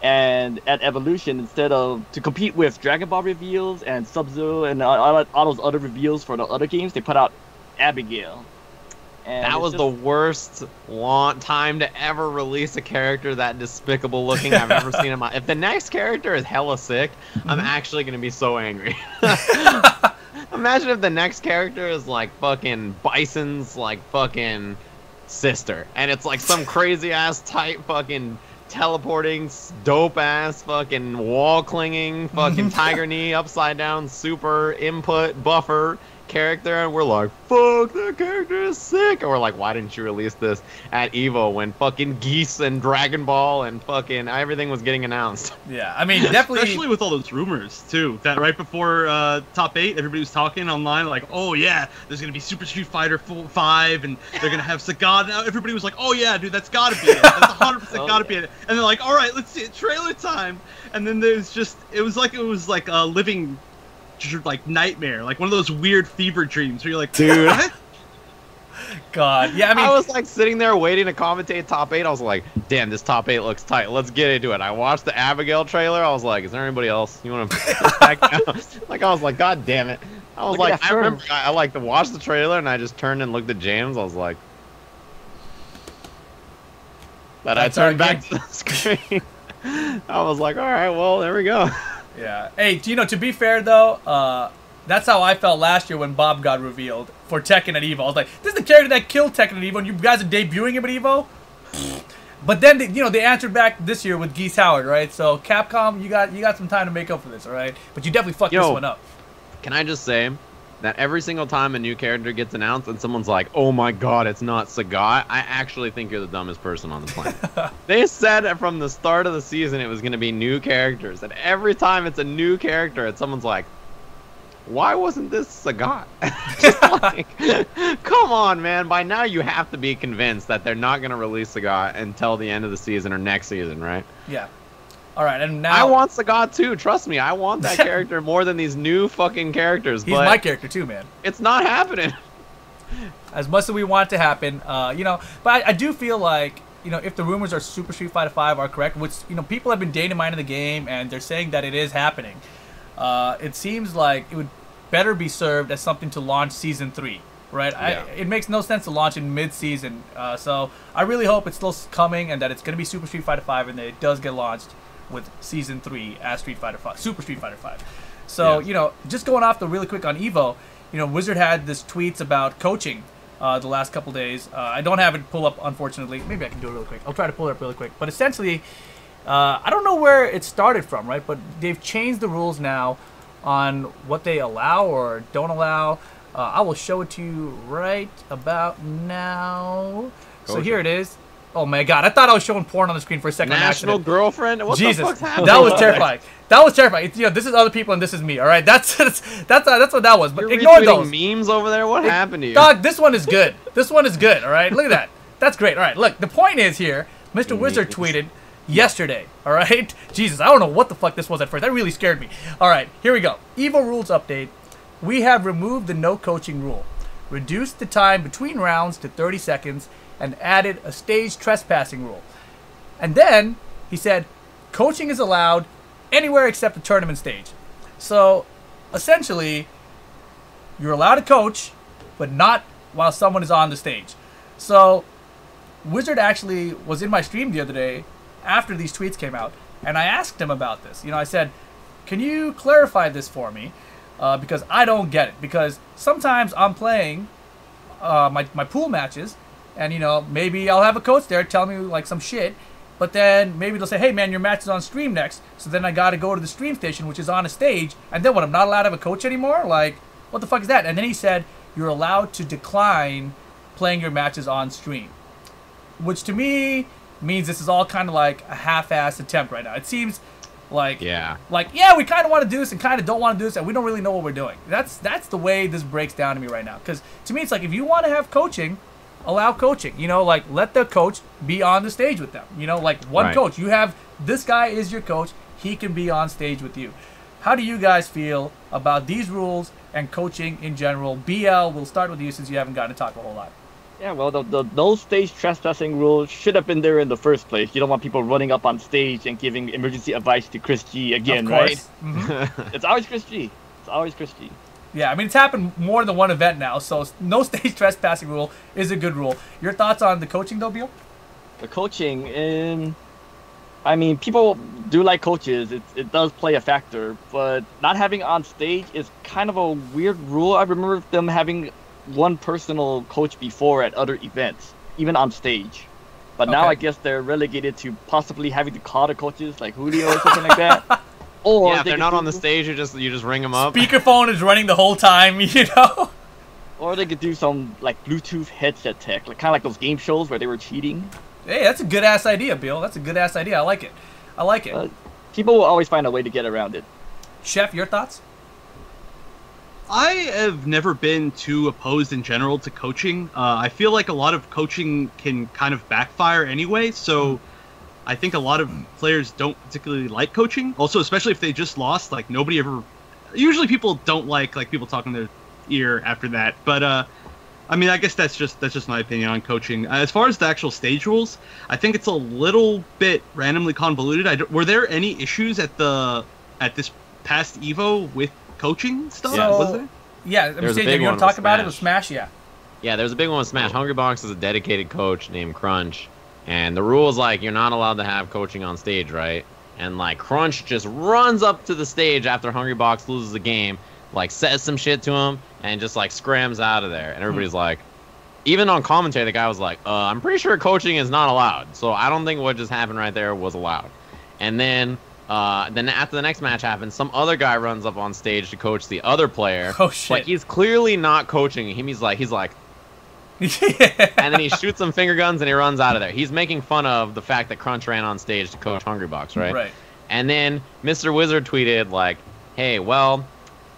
And at Evolution, instead of to compete with Dragon Ball reveals and Sub-Zero and all those other reveals for the other games, they put out Abigail. And that was the worst time to ever release a character that despicable looking I've ever seen in my. If the next character is hella sick, I'm actually gonna be so angry. Imagine if the next character is like fucking Bison's like fucking sister, and it's like some crazy ass tight fucking teleporting dope ass fucking wall clinging fucking tiger knee upside down super input buffer character, and we're like, fuck, that character is sick. And we're like, why didn't you release this at Evo when fucking Geese and Dragon Ball and fucking everything was getting announced? Yeah, I mean, definitely. Especially with all those rumors, too. That right before Top 8, everybody was talking online, like, oh, yeah, there's going to be Super Street Fighter 5, and they're going to have Sagat. Now everybody was like, oh, yeah, dude, that's got to be it. That's 100% got to be it. And they're like, all right, let's see it. Trailer time. And then there's just, it was like a living like nightmare, like one of those weird fever dreams where you're like, dude, what? God, yeah, I mean, I was like sitting there waiting to commentate Top 8. I was like, damn, this Top 8 looks tight. Let's get into it. I watched the Abigail trailer. I was like, is there anybody else you want to back out? Like, I was like, god damn it. I was like, I remember I like to watch the trailer, and I just turned and looked at James. I was like, but I turned back to the screen. I was like, all right, well, there we go. Yeah. Hey, to be fair though, that's how I felt last year when Bob got revealed for Tekken at Evo. I was like, this is the character that killed Tekken at Evo, and you guys are debuting him at Evo? But then, they answered back this year with Geese Howard, right? So, Capcom, you got some time to make up for this, all right? But you definitely fucked this one up. Can I just say that every single time a new character gets announced and someone's like, oh my god, it's not Sagat, I actually think you're the dumbest person on the planet. They said from the start of the season it was going to be new characters, and every time it's a new character and someone's like, why wasn't this Sagat? Just like, come on, man. By now you have to be convinced that they're not going to release Sagat until the end of the season or next season, right? Yeah. All right, and now I want Sagat too. Trust me, I want that character more than these new fucking characters. He's my character too, man. It's not happening. As much as we want it to happen, but I do feel like, if the rumors are Super Street Fighter 5 are correct, which people have been dating mining the game and they're saying that it is happening, it seems like it would better be served as something to launch Season 3. Right, yeah. It makes no sense to launch in mid-season, so I really hope it's still coming and that it's going to be Super Street Fighter 5 and that it does get launched with Season 3 as Super Street Fighter 5. So, yeah. Just going off really quick on Evo, Wizard had this tweets about coaching the last couple days. I don't have it pull up, unfortunately. Maybe I can do it really quick. I'll try to pull it up really quick. But essentially, I don't know where it started from, right? But they've changed the rules now on what they allow or don't allow. I will show it to you right about now. Coaching. So here it is. Oh my god, I thought I was showing porn on the screen for a second. National girlfriend? What Jesus, the fuck's happening? that was terrifying. That was terrifying. This is other people and this is me. All right, that's what that was. But you're ignore those memes over there. What happened to you? Dog, this one is good. This one is good. All right, look at that. That's great. All right, look. The point is here, Mr. Wizard tweeted yesterday. All right, Jesus, I don't know what the fuck this was at first. That really scared me. All right, here we go. Evo rules update. We have removed the no coaching rule, reduced the time between rounds to 30 seconds. And added a stage trespassing rule. And then he said, coaching is allowed anywhere except the tournament stage. So essentially, you're allowed to coach, but not while someone is on the stage. So Wizard actually was in my stream the other day after these tweets came out, and I asked him about this. I said, can you clarify this for me? Because I don't get it. Because sometimes I'm playing my pool matches, and, maybe I'll have a coach there tell me, like, some shit. But then maybe they'll say, hey, man, your match is on stream next. So then I got to go to the stream station, which is on a stage. And then what, I'm not allowed to have a coach anymore? Like, what the fuck is that? And then he said, you're allowed to decline playing your matches on stream. Which to me means this is all kind of like a half-assed attempt right now. It seems Like, yeah, we kind of want to do this and kind of don't want to do this, and we don't really know what we're doing. That's the way this breaks down to me right now. Because to me, it's like, if you want to have coaching, allow coaching. You know, like, let the coach be on the stage with them. You know, like, one coach. You have, this guy is your coach. He can be on stage with you. How do you guys feel about these rules and coaching in general? BL, we'll start with you since you haven't gotten to talk a whole lot. Yeah, well, those stage trespassing rules should have been there in the first place. You don't want people running up on stage and giving emergency advice to Chris G again, right? Mm-hmm. It's always Chris G. It's always Chris G. Yeah, I mean, it's happened more than one event now, so no stage trespassing rule is a good rule. Your thoughts on the coaching, though, Beal? The coaching, I mean, people do like coaches. It does play a factor, but not having on stage is kind of a weird rule. I remember them having one personal coach before at other events, even on stage. But now I guess they're relegated to possibly having to call the coaches, like Julio or something like that. Or yeah, if they're not on the stage, you just ring them up. Speakerphone is running the whole time, you know? Or they could do some like Bluetooth headset tech, like kind of like those game shows where they were cheating. Hey, that's a good-ass idea, Bill. That's a good-ass idea. I like it. I like it. People will always find a way to get around it. Chef, your thoughts? I have never been too opposed in general to coaching. I feel like a lot of coaching can kind of backfire anyway, so I think a lot of players don't particularly like coaching. Also, especially if they just lost, like nobody ever... Usually people don't like people talking their ear after that, but I mean, I guess that's just my opinion on coaching. As far as the actual stage rules, I think it's a little bit randomly convoluted. Were there any issues at this past Evo with coaching stuff? So, was there? Yeah, I'm saying, you want to talk about it with Smash? Yeah. Yeah, there's a big one with Smash. Hungrybox is a dedicated coach named Crunch, and the rule is like you're not allowed to have coaching on stage, right? And like Crunch just runs up to the stage after Hungrybox loses the game, like says some shit to him, and just like scrams out of there. And everybody's like, even on commentary, the guy was like, I'm pretty sure coaching is not allowed. So I don't think what just happened right there was allowed. And then after the next match happens, some other guy runs up on stage to coach the other player. Oh shit! Like he's clearly not coaching him. He's like, yeah. And then he shoots some finger guns and he runs out of there. He's making fun of the fact that Crunch ran on stage to coach Hungrybox, right? Right. And then Mr. Wizard tweeted like, "Hey, well,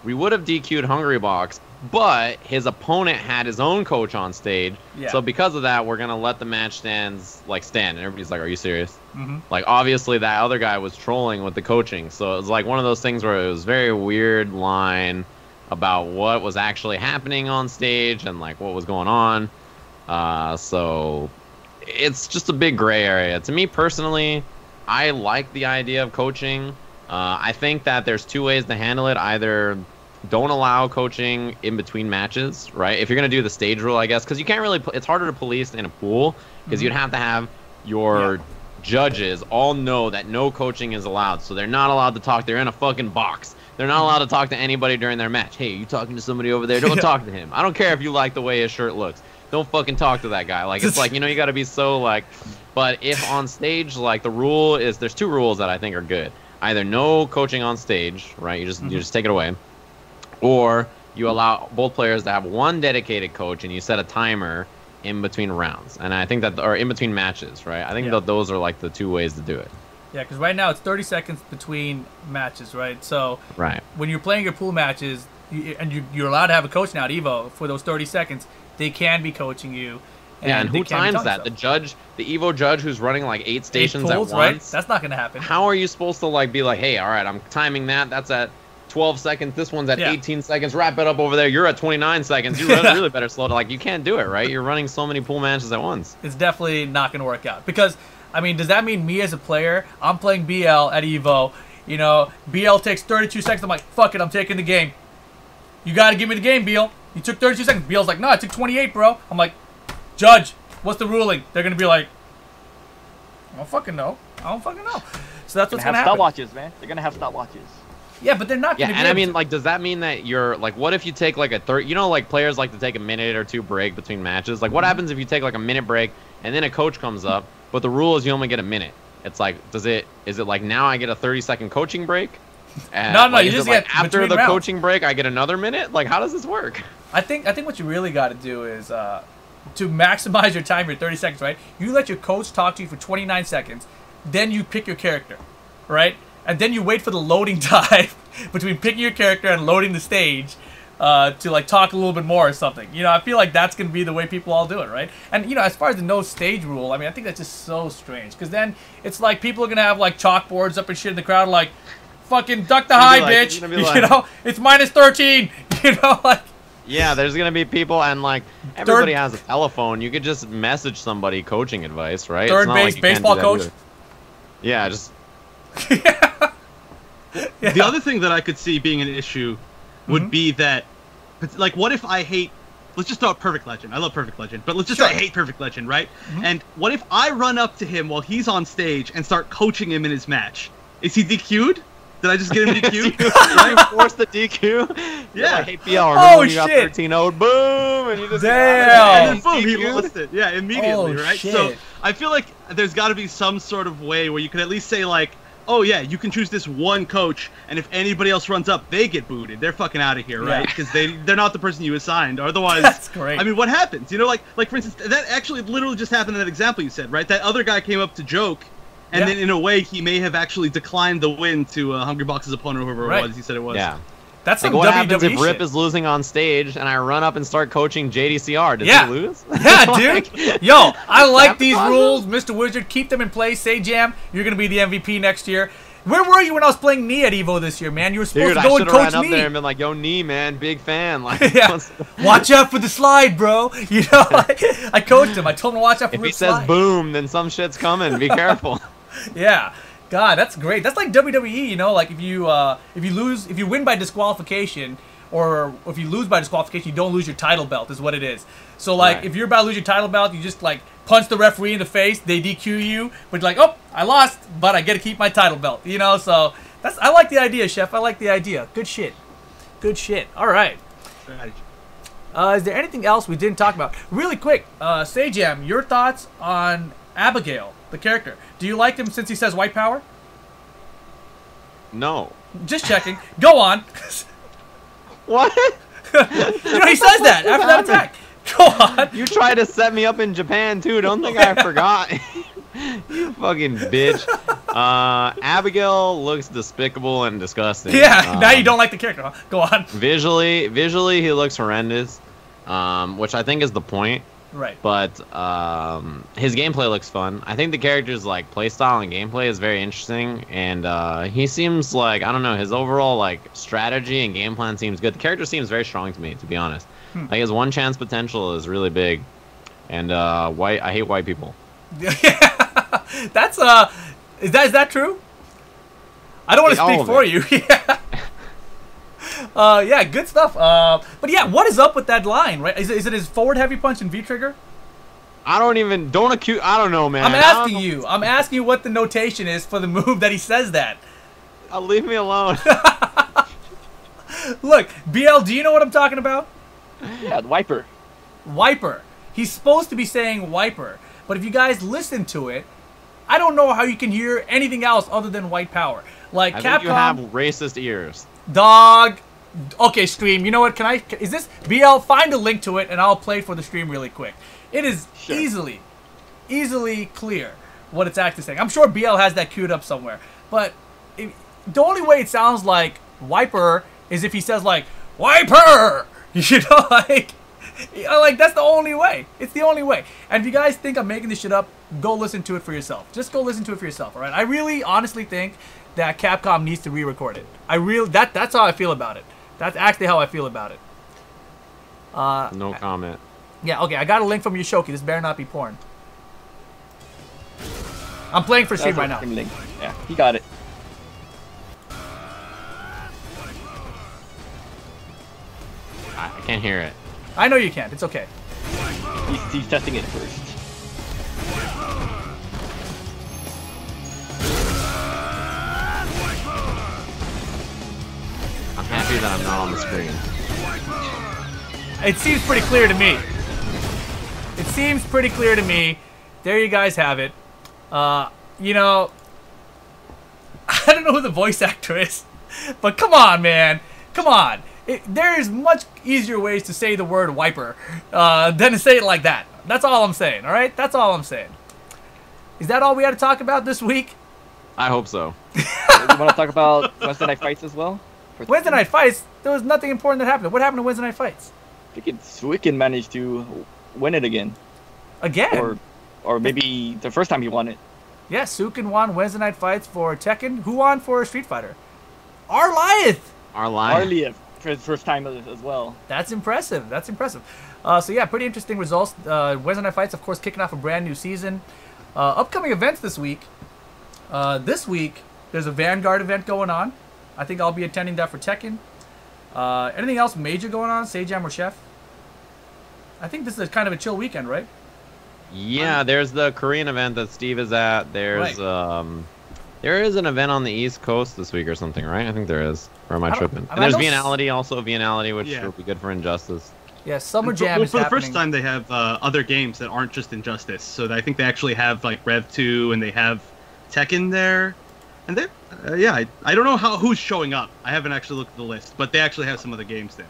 we would have DQ'd Hungrybox, but his opponent had his own coach on stage. Yeah. So because of that, we're gonna let the match stand. And everybody's like, "Are you serious?" Mm-hmm. Like obviously that other guy was trolling with the coaching. So it was like one of those things where it was very weird line about what was actually happening on stage and like what was going on. So it's just a big gray area. To me personally, I like the idea of coaching. I think that there's two ways to handle it. Either don't allow coaching in between matches, right? If you're going to do the stage rule, I guess, because you can't really... It's harder to police in a pool, because you'd have to have your judges all know that no coaching is allowed. So they're not allowed to talk. They're in a fucking box. They're not allowed to talk to anybody during their match. Hey, you talking to somebody over there? Don't talk to him. I don't care if you like the way his shirt looks. Don't fucking talk to that guy. Like, it's like, you know, you got to be so, like... But if on stage, like, the rule is... There's two rules that I think are good. Either no coaching on stage, right? You just take it away. Or you allow both players to have one dedicated coach and you set a timer in between rounds. And I think that... Or in between matches, right? I think that those are, like, the two ways to do it. Yeah, because right now it's 30 seconds between matches, right? So when you're playing your pool matches, you're allowed to have a coach now at EVO for those 30 seconds. They can be coaching you. And who times that? The judge, the EVO judge who's running like 8 stations pools, at once? Right? That's not going to happen. How are you supposed to like be like, hey, all right, I'm timing that. That's at 12 seconds. This one's at 18 seconds. Wrap it up over there. You're at 29 seconds. You really better slow down. Like, you can't do it, right? You're running so many pool matches at once. It's definitely not going to work out. Because, I mean, does that mean me as a player, I'm playing BL at EVO, you know, BL takes 32 seconds. I'm like, fuck it, I'm taking the game. You got to give me the game, BL. You took 32 seconds. BL's like, no, I took 28, bro. I'm like, judge, what's the ruling? They're going to be like, I don't fucking know. I don't fucking know. So that's what's going to happen. Stopwatches, man. They're going to have stopwatches. Yeah, but they're not going to be and I mean, like, does that mean that you're, like, what if you take, like, you know, like, players like to take a minute or two break between matches? Like, what happens if you take, like, a minute break and then a coach comes up, but the rule is you only get a minute? It's like, is it like now I get a 30-second coaching break? No, like, you just get like, after the rounds. coaching break, I get another minute? Like, how does this work? I think what you really got to do is to maximize your time, your 30 seconds, right? You let your coach talk to you for 29 seconds, then you pick your character, right? and then you wait for the loading time between picking your character and loading the stage to like talk a little bit more or something. You know, I feel like that's gonna be the way people all do it, right? And you know, as far as the no stage rule, I mean, I think that's just so strange because then it's like people are gonna have like chalkboards up and shit in the crowd, like fucking duck the high, bitch. You know, it's -13. You know, like. Yeah, there's gonna be people, and like everybody has a telephone. You could just message somebody coaching advice, right? Third base baseball coach. Either. Yeah, just. Yeah. The other thing that I could see being an issue would be that, like, what if I hate? Let's just throw out Perfect Legend. I love Perfect Legend, but let's just say I hate Perfect Legend, right? And what if I run up to him while he's on stage and start coaching him in his match? Is he DQ'd? Did I just get him DQ'd? Did you force the DQ? Yeah. Like, hey, BL, remember when you got 13-0? Boom! And you just and then boom, he lost it. Yeah, immediately, right? Shit. So I feel like there's got to be some sort of way where you can at least say like, oh yeah, you can choose this one coach, and if anybody else runs up, they get booted. They're fucking out of here, right? Because they're not the person you assigned. Otherwise, that's great. I mean, what happens? You know, like for instance, that actually literally just happened in that example you said, right? That other guy came up to joke. And then, in a way, he may have actually declined the win to Hungry Box's opponent, whoever it was. He said it was. Yeah. That's like, some what WWE happens if Rip shit. is losing on stage and I run up and start coaching JDCR? Does he lose? Yeah, dude. Like, Yo, I like these awesome. rules, Mr. Wizard. Keep them in place. Sajam, you're going to be the MVP next year. Where were you when I was playing Knee at EVO this year, man? You were supposed to go and coach up me. there and been like, yo, Knee, man, big fan. Like, watch out for the slide, bro. You know, I coached him. I told him to watch out for if the he says slide. boom, then some shit's coming. Be careful. Yeah. God, that's great. That's like WWE, you know, like if you win by disqualification, or if you lose by disqualification, you don't lose your title belt, is what it is. So like, if you're about to lose your title belt, you just like punch the referee in the face, they DQ you, but like, oh, I lost, but I get to keep my title belt, you know. So I like the idea, Chef. I like the idea. Good shit. Good shit. All right. Is there anything else we didn't talk about? Really quick, Sajam, your thoughts on Abigail, the character. Do you like him since he says white power? No. Just checking. Go on. What? You know, he says that after that attack. Go on. You tried to set me up in Japan, too. Don't think I forgot. You fucking bitch. Abigail looks despicable and disgusting. Yeah, now you don't like the character, huh? Go on. Visually, he looks horrendous, which I think is the point. Right. But his gameplay looks fun. I think the character's like playstyle and gameplay is very interesting, and he seems like, I don't know, his overall like strategy and game plan seems good. The character seems very strong to me, to be honest. Like his one chance potential is really big, and I hate white people. That's is that true? I don't want to speak for you. Yeah, good stuff. But yeah, what is up with that line, right? Is it his forward heavy punch and V-trigger? I don't know, man. I'm asking you what the notation is for the move that he says that. Leave me alone. Look, BL, do you know what I'm talking about? Yeah, the wiper. Wiper. He's supposed to be saying wiper. But if you guys listen to it, I don't know how you can hear anything else other than white power. Like I Capcom, think you have racist ears. Dog. Okay, stream. You know what? Is this BL? Find a link to it, and I'll play for the stream really quick. It is easily clear what it's actually saying. I'm sure BL has that queued up somewhere. But the only way it sounds like wiper is if he says like wiper. You know, like that's the only way. It's the only way. And if you guys think I'm making this shit up, go listen to it for yourself. Just go listen to it for yourself. All right. I really, honestly think that Capcom needs to re-record it. That's how I feel about it. That's actually how I feel about it. No comment. Yeah, okay, I got a link from Yoshoki. This better not be porn. I'm playing for stream right now. Link. Yeah, he got it. I can't hear it. I know you can't. It's okay. He's testing it first. I'm happy that I'm not on the screen. It seems pretty clear to me. It seems pretty clear to me. There you guys have it. You know, I don't know who the voice actor is, but come on, man. Come on. There is much easier ways to say the word wiper than to say it like that. That's all I'm saying, all right? That's all I'm saying. Is that all we had to talk about this week? I hope so. You want to talk about Wednesday Night Fights as well? Wednesday Night Fights? There was nothing important that happened. What happened to Wednesday Night Fights? I think Suikin managed to win it again. Again? Or maybe the first time he won it. Yeah, Suikin won Wednesday Night Fights for Tekken. Who won for Street Fighter? Arliath! Arliath for his first time as well. That's impressive. That's impressive. So yeah, pretty interesting results. Wednesday Night Fights, of course, kicking off a brand new season. Upcoming events this week. This week, there's a Vanguard event going on. I think I'll be attending that for Tekken. Anything else major going on, Sajam or Chef? I think this is kind of a chill weekend, right? Yeah, there's the Korean event that Steve is at. There's there is an event on the East Coast this week or something, right? I think there is. Or am I tripping? And there's Vianality also, Vianality, which will be good for Injustice. Yeah, Summer Jam is for happening. the first time, they have other games that aren't just Injustice. So I think they actually have like Rev 2 and they have Tekken there. And they, yeah, I don't know who's showing up. I haven't actually looked at the list, but they actually have some other games there.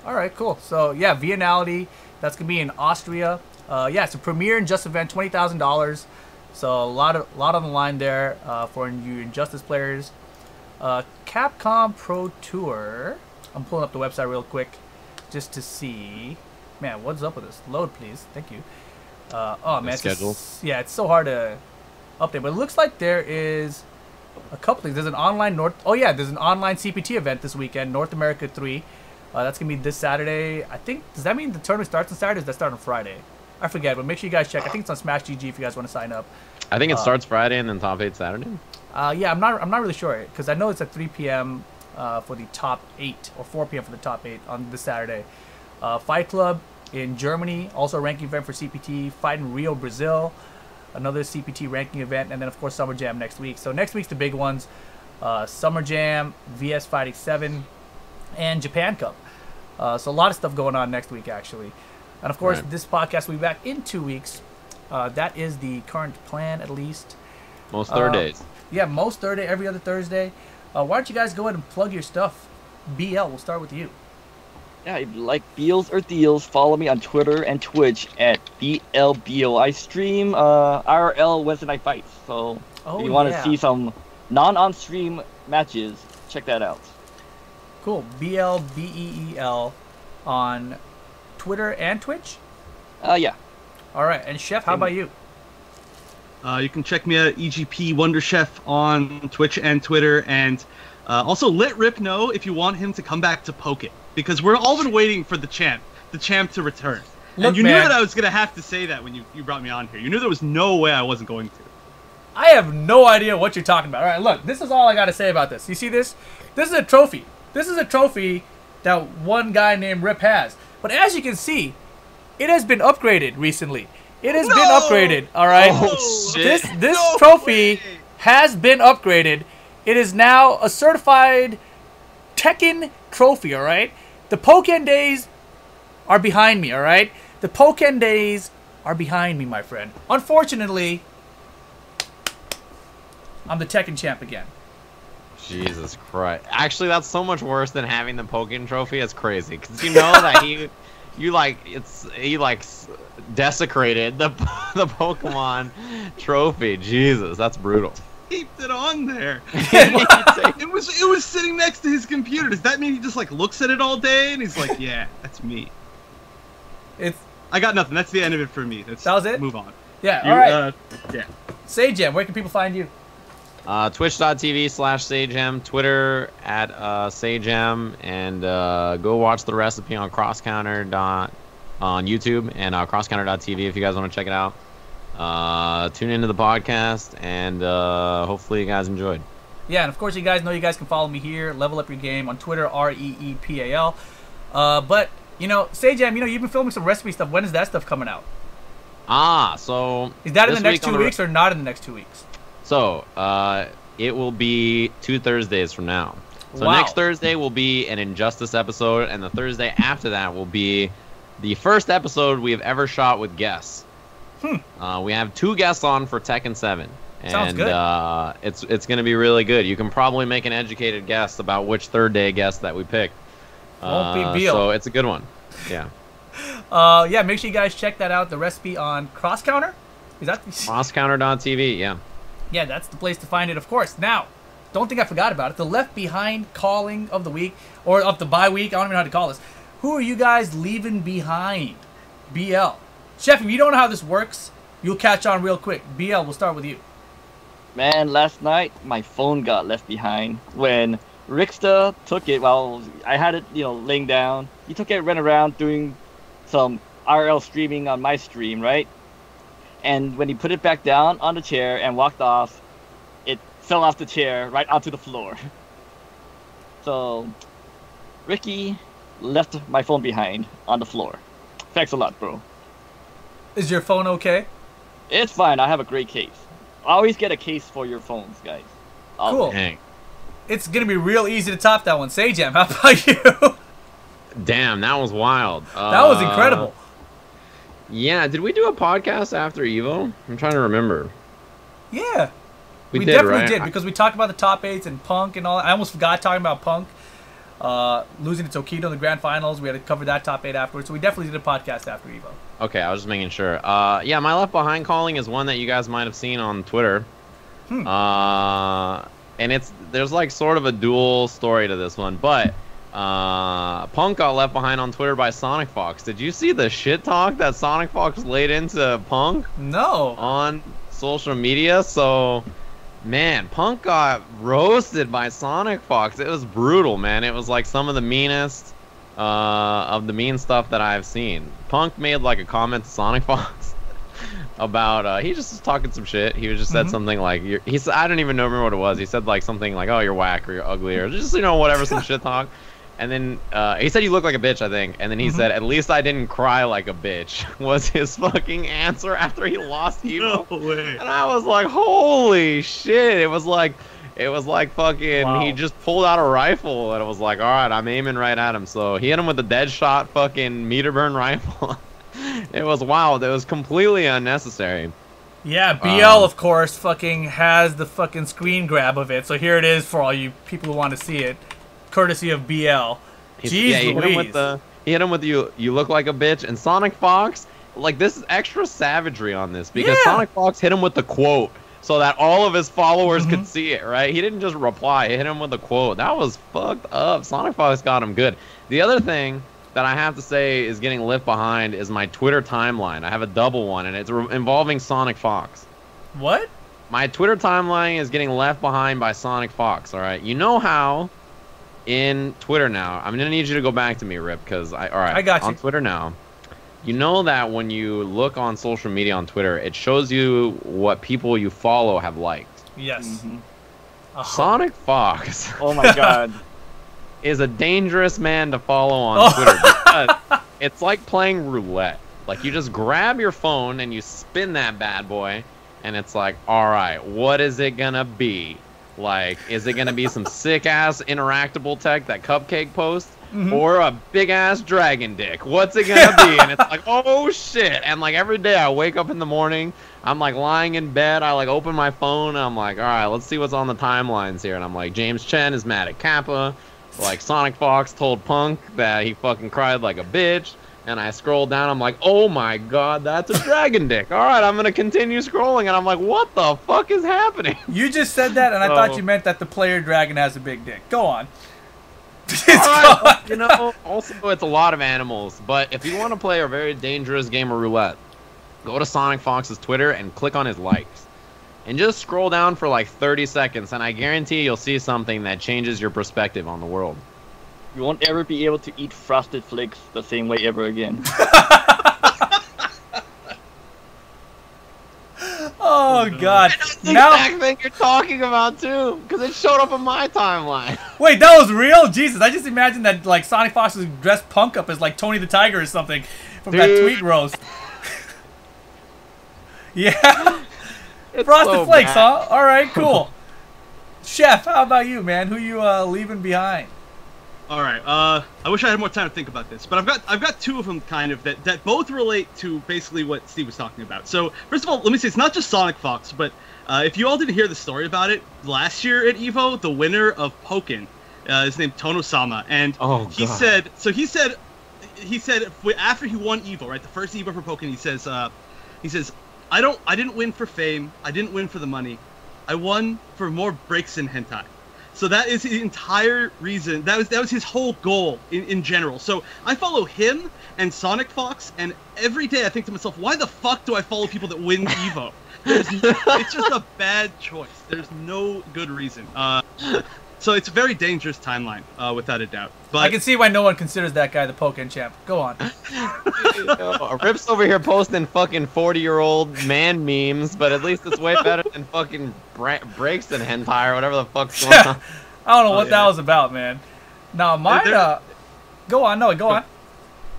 All right, cool. So yeah, Vianality, that's gonna be in Austria. Yeah, it's a premier Injustice event, $20,000. So a lot on the line there for you Injustice players. Capcom Pro Tour. I'm pulling up the website real quick just to see. Man, what's up with this? Load, please. Thank you. Oh man, it's so hard to update, but it looks like there is a couple things. There's an online there's an online CPT event this weekend, North America 3. That's gonna be this Saturday. I think, does that mean the tournament starts on Saturday or does that start on Friday? I forget, but make sure you guys check. I think it's on Smash GG if you guys want to sign up. I think it starts Friday and then top 8 Saturday. Yeah, I'm not really sure because I know it's at 3 p.m. For the top 8 or 4 p.m. for the top 8 on this Saturday. Fight Club in Germany, also a ranking event for CPT. Fight in Rio, Brazil, another CPT ranking event, and then of course Summer Jam next week. So next week's the big ones: Summer Jam, VS Fighting 7, and Japan Cup. So a lot of stuff going on next week actually. And of course, this podcast will be back in 2 weeks. That is the current plan, at least. Most Thursdays. Yeah, most Thursday, every other Thursday. Why don't you guys go ahead and plug your stuff? BL, we'll start with you. Yeah, if you like Beals or Deals, follow me on Twitter and Twitch at BLbeel. I stream IRL Wednesday Night Fights, so if you want to see some non-on-stream matches, check that out. Cool. BLbeel on Twitter and Twitch? Yeah. All right, and Chef, how about you? You can check me at EGP WonderChef on Twitch and Twitter, and also let Rip know if you want him to come back to Poke, because we're all been waiting for the champ to return. Look, and you knew that I was gonna have to say that when you brought me on here. You knew there was no way I wasn't going to. I have no idea what you're talking about. All right, look, this is all I got to say about this. You see this? This is a trophy. This is a trophy that one guy named Rip has. But as you can see, it has been upgraded recently. It has been upgraded, all right? Oh, shit. This trophy has been upgraded. It is now a certified Tekken trophy, all right? The Pokken days are behind me, all right? The Pokken days are behind me, my friend. Unfortunately, I'm the Tekken champ again. Jesus Christ. Actually, that's so much worse than having the Pokken trophy. It's crazy. Because you know that he desecrated the Pokemon trophy. Jesus, that's brutal. Kept it on there. it was sitting next to his computer. Does that mean he just like looks at it all day and he's like, yeah, that's me? I got nothing. That's the end of it for me. That was it? Move on. Yeah. All right. Yeah. Sajam, where can people find you? Twitch.tv/Sajam, Twitter at Sajam, and go watch the recipe on CrossCounter on YouTube and CrossCounter.tv if you guys want to check it out. Tune into the podcast, and hopefully you guys enjoyed. Yeah, and of course you guys know you guys can follow me here, Level Up Your Game on Twitter, REEPAL. But you know, Sajam, you know you've been filming some recipe stuff. When is that stuff coming out? So is that in the next 2 weeks or not in the next 2 weeks? So, it will be 2 Thursdays from now. So next Thursday will be an Injustice episode, and the Thursday after that will be the first episode we have ever shot with guests. We have 2 guests on for Tekken 7. And, sounds good. It's going to be really good. You can probably make an educated guess about which third day guest that we pick. Won't be Beal. So it's a good one. Yeah. Yeah, make sure you guys check that out. The recipe on CrossCounter? Is that CrossCounter.tv, yeah. Yeah, that's the place to find it, of course. Now, don't think I forgot about it. The Left Behind calling of the week, or of the bye week. I don't even know how to call this. Who are you guys leaving behind? BL. Chef, if you don't know how this works, you'll catch on real quick. BL, we'll start with you. Man, last night my phone got left behind when Rickster took it. Well, I had it, laying down. He took it, ran around doing some RL streaming on my stream, right? And when he put it back down on the chair and walked off, it fell off the chair right onto the floor. So, Ricky left my phone behind on the floor. Thanks a lot, bro. Is your phone okay? It's fine. I have a great case. Always get a case for your phones, guys. Cool. Dang. It's going to be real easy to top that one. Sajam, how about you? Damn, that was wild. That was incredible. Yeah, did we do a podcast after Evo? I'm trying to remember. Yeah. We did, definitely right? did, because we talked about the top 8s and Punk and all. I almost forgot talking about Punk. Losing to Tokido in the grand finals. We had to cover that top 8 afterwards. So we definitely did a podcast after Evo. Okay, I was just making sure. Yeah, my Left Behind calling is one that you guys might have seen on Twitter. And there's like sort of a dual story to this one, but Punk got left behind on Twitter by Sonic Fox. Did you see the shit talk that Sonic Fox laid into Punk? No. On social media? So, man, Punk got roasted by Sonic Fox. It was brutal, man. It was like some of the meanest of the mean stuff that I've seen. Punk made like a comment to Sonic Fox about he just was talking some shit. He just said something like he said, I don't even remember what it was. He said like something like, oh, you're whack or you're ugly or just whatever, some shit talk. And then he said you look like a bitch, I think. And then he said, at least I didn't cry like a bitch, was his fucking answer after he lost Evo. No way. And I was like, holy shit. It was like fucking, wow. He just pulled out a rifle and it was like, all right, I'm aiming right at him. So he hit him with a dead shot fucking meter burn rifle. It was wild. It was completely unnecessary. Yeah, BL, of course, fucking has the fucking screen grab of it. So here it is for all you people who want to see it. Courtesy of BL. Jeez, he hit him with you look like a bitch. And Sonic Fox, like, this is extra savagery on this because Sonic Fox hit him with the quote so that all of his followers could see it, right? He didn't just reply. He hit him with a quote. That was fucked up. Sonic Fox got him good. The other thing that I have to say is getting left behind is my Twitter timeline. I have a double one, and it's involving Sonic Fox. What? My Twitter timeline is getting left behind by Sonic Fox, all right? You know how in Twitter now, I'm going to need you to go back to me, Rip, because I got you. On Twitter now, you know that when you look on social media on Twitter, it shows you what people you follow have liked. Yes. Sonic Fox. Oh my god. Is a dangerous man to follow on Twitter because it's like playing roulette. Like, you just grab your phone and you spin that bad boy, and it's like, all right, what is it gonna be? Like, is it gonna be some sick ass interactable tech that Cupcake posts, or a big ass dragon dick? What's it gonna be? And it's like, oh shit! And like every day I wake up in the morning, I'm like lying in bed, I like open my phone, and I'm like, all right, let's see what's on the timelines here. And I'm like, James Chen is mad at Kappa. Like, Sonic Fox told Punk that he fucking cried like a bitch. And I scroll down, I'm like, oh my god, that's a dragon dick. Alright, I'm gonna continue scrolling, and I'm like, what the fuck is happening? You just said that, and I thought you meant that the player dragon has a big dick. Go on. Alright, you know, also it's a lot of animals. But if you want to play a very dangerous game of roulette, go to Sonic Fox's Twitter and click on his likes. And just scroll down for like 30 seconds, and I guarantee you'll see something that changes your perspective on the world. You won't ever be able to eat Frosted Flakes the same way ever again. Oh god. That's the exact thing you're talking about too, because it showed up on my timeline. Wait, that was real? Jesus, I just imagined that like Sonic Fox was dressed Punk up as like Tony the Tiger or something from that tweet roast. Yeah. It's Frosted so Flakes, bad. huh? All right, cool. Chef, how about you, man? Who you leaving behind? All right. I wish I had more time to think about this, but I've got two of them kind of that both relate to basically what Steve was talking about. So first of all, let me say it's not just Sonic Fox, but if you all didn't hear the story about it last year at Evo, the winner of Pokken is named Tono-sama, and he said after he won Evo, right, the first Evo for Pokken, he says I didn't win for fame, I didn't win for the money, I won for more breaks in hentai. So that is the entire reason. That was his whole goal in general. So I follow him and Sonic Fox, and every day I think to myself, why the fuck do I follow people that win Evo? It's just a bad choice. There's no good reason. So it's a very dangerous timeline, without a doubt. But I can see why no one considers that guy the Pokken champ. Go on. Rip's over here posting fucking 40-year-old man memes, but at least it's way better than fucking breaks in hentai or whatever the fuck's going on. I don't know what that was about, man. No, mine. Go on. No, go on.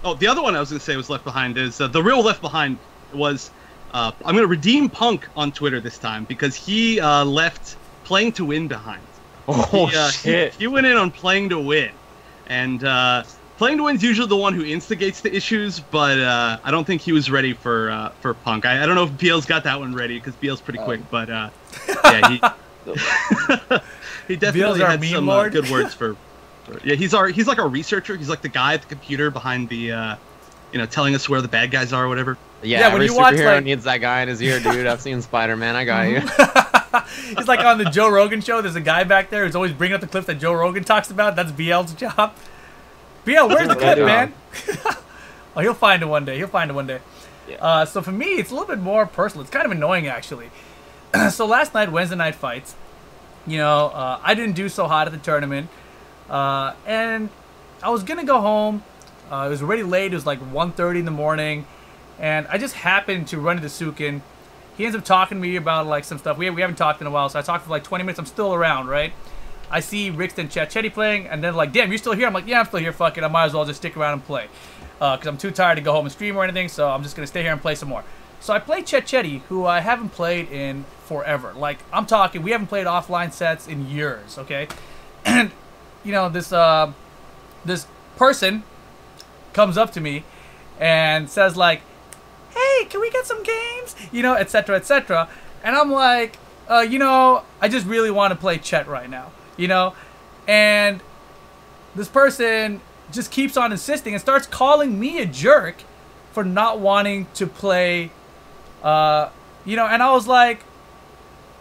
Oh, the other one I was going to say was Left Behind is the real Left Behind was. I'm going to redeem Punk on Twitter this time because he left Playing to Win behind. Oh, shit. He went in on Playing to Win. And Playing to Win's usually the one who instigates the issues, but I don't think he was ready for Punk. I don't know if BL's got that one ready because BL's pretty quick, but yeah, he definitely had some good words for yeah, he's like our researcher. He's like the guy at the computer behind the telling us where the bad guys are or whatever. Yeah, every superhero needs that guy in his ear, dude. I've seen Spider-Man. I got you. He's like on the Joe Rogan show. There's a guy back there who's always bringing up the clips that Joe Rogan talks about. That's BL's job. BL, where's the clip, man? Oh, he'll find it one day. Yeah. So for me, it's a little bit more personal. It's kind of annoying, actually. So last night, Wednesday night fights, I didn't do so hot at the tournament. And I was going to go home. It was already late. It was like 1:30 in the morning. And I just happened to run into Sukin. He ends up talking to me about like some stuff. We haven't talked in a while, so I talked for like 20 minutes. I'm still around, right? I see Rix and Chetty playing, and then like, damn, you're still here? I'm like, yeah, I'm still here. Fuck it. I might as well just stick around and play. Because I'm too tired to go home and stream or anything, so I'm just going to stay here and play some more. So I played Chetty, who I haven't played in forever. Like, I'm talking, we haven't played offline sets in years, okay? And, this person comes up to me and says like, hey, can we get some games? Etc., etc. And I'm like, I just really want to play Chet right now, And this person just keeps on insisting and starts calling me a jerk for not wanting to play, and I was like,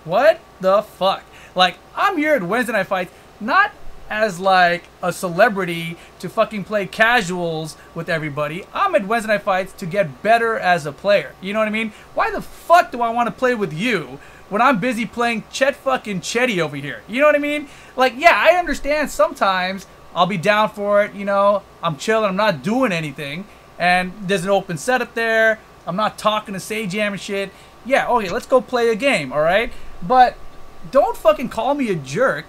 what the fuck? Like, I'm here at Wednesday Night Fights, not as like a celebrity to fucking play casuals with everybody. I'm at Wednesday Night Fights to get better as a player. You know what I mean? Why the fuck do I want to play with you when I'm busy playing Chet fucking Chetty over here? You know what I mean? Like, yeah, I understand sometimes I'll be down for it, I'm chilling, I'm not doing anything, and there's an open setup there, I'm not talking to Sajam and shit. Yeah, okay, let's go play a game, alright? But don't fucking call me a jerk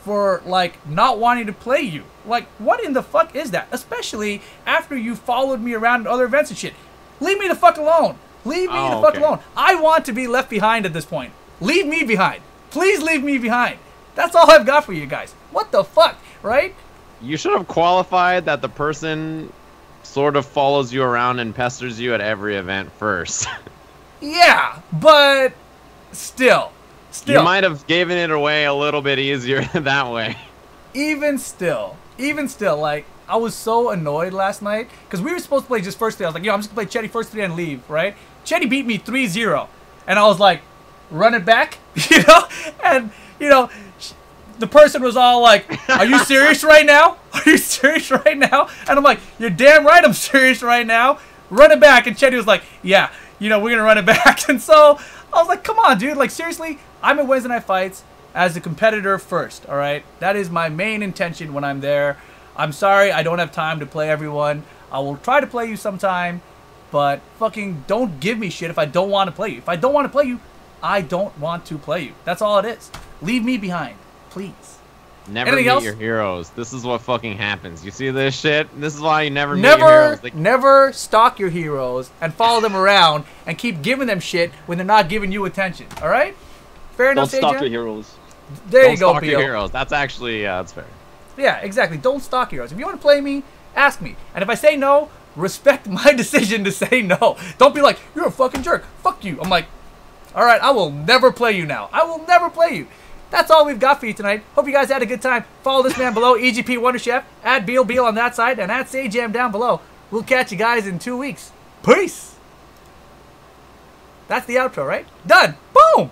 for like not wanting to play you. Like, what in the fuck is that? Especially after you followed me around at other events and shit. Leave me the fuck alone. Leave me the fuck alone. I want to be left behind at this point. Leave me behind. Please leave me behind. That's all I've got for you guys. What the fuck, right? You should have qualified that the person sort of follows you around and pesters you at every event first. Yeah, but still. You might have given it away a little bit easier that way. Even still, like, I was so annoyed last night because we were supposed to play just first three. I was like, I'm just going to play Chetty first three and leave, right? Chetty beat me 3-0. And I was like, run it back, And, the person was all like, are you serious right now? Are you serious right now? And I'm like, you're damn right I'm serious right now. Run it back. And Chetty was like, yeah, we're going to run it back. And so I was like, come on, dude. Like, seriously, I'm at Wednesday Night Fights as a competitor first, all right? That is my main intention when I'm there. I'm sorry I don't have time to play everyone. I will try to play you sometime, but fucking don't give me shit if I don't want to play you. If I don't want to play you, I don't want to play you. That's all it is. Leave me behind, please. Never meet your heroes. This is what fucking happens. You see this shit? This is why you never meet your heroes. Never stalk your heroes and follow them around and keep giving them shit when they're not giving you attention. All right? Fair enough, Don't stalk your heroes. There you go, Don't stalk your heroes. That's actually, that's fair. Yeah, exactly. Don't stalk heroes. If you want to play me, ask me. And if I say no, respect my decision to say no. Don't be like, you're a fucking jerk. Fuck you. I'm like, all right, I will never play you now. I will never play you. That's all we've got for you tonight. Hope you guys had a good time. Follow this man below, EGP WonderChef, at BLbeel on that side, and at Sajam down below. We'll catch you guys in 2 weeks. Peace. That's the outro, right? Done. Boom.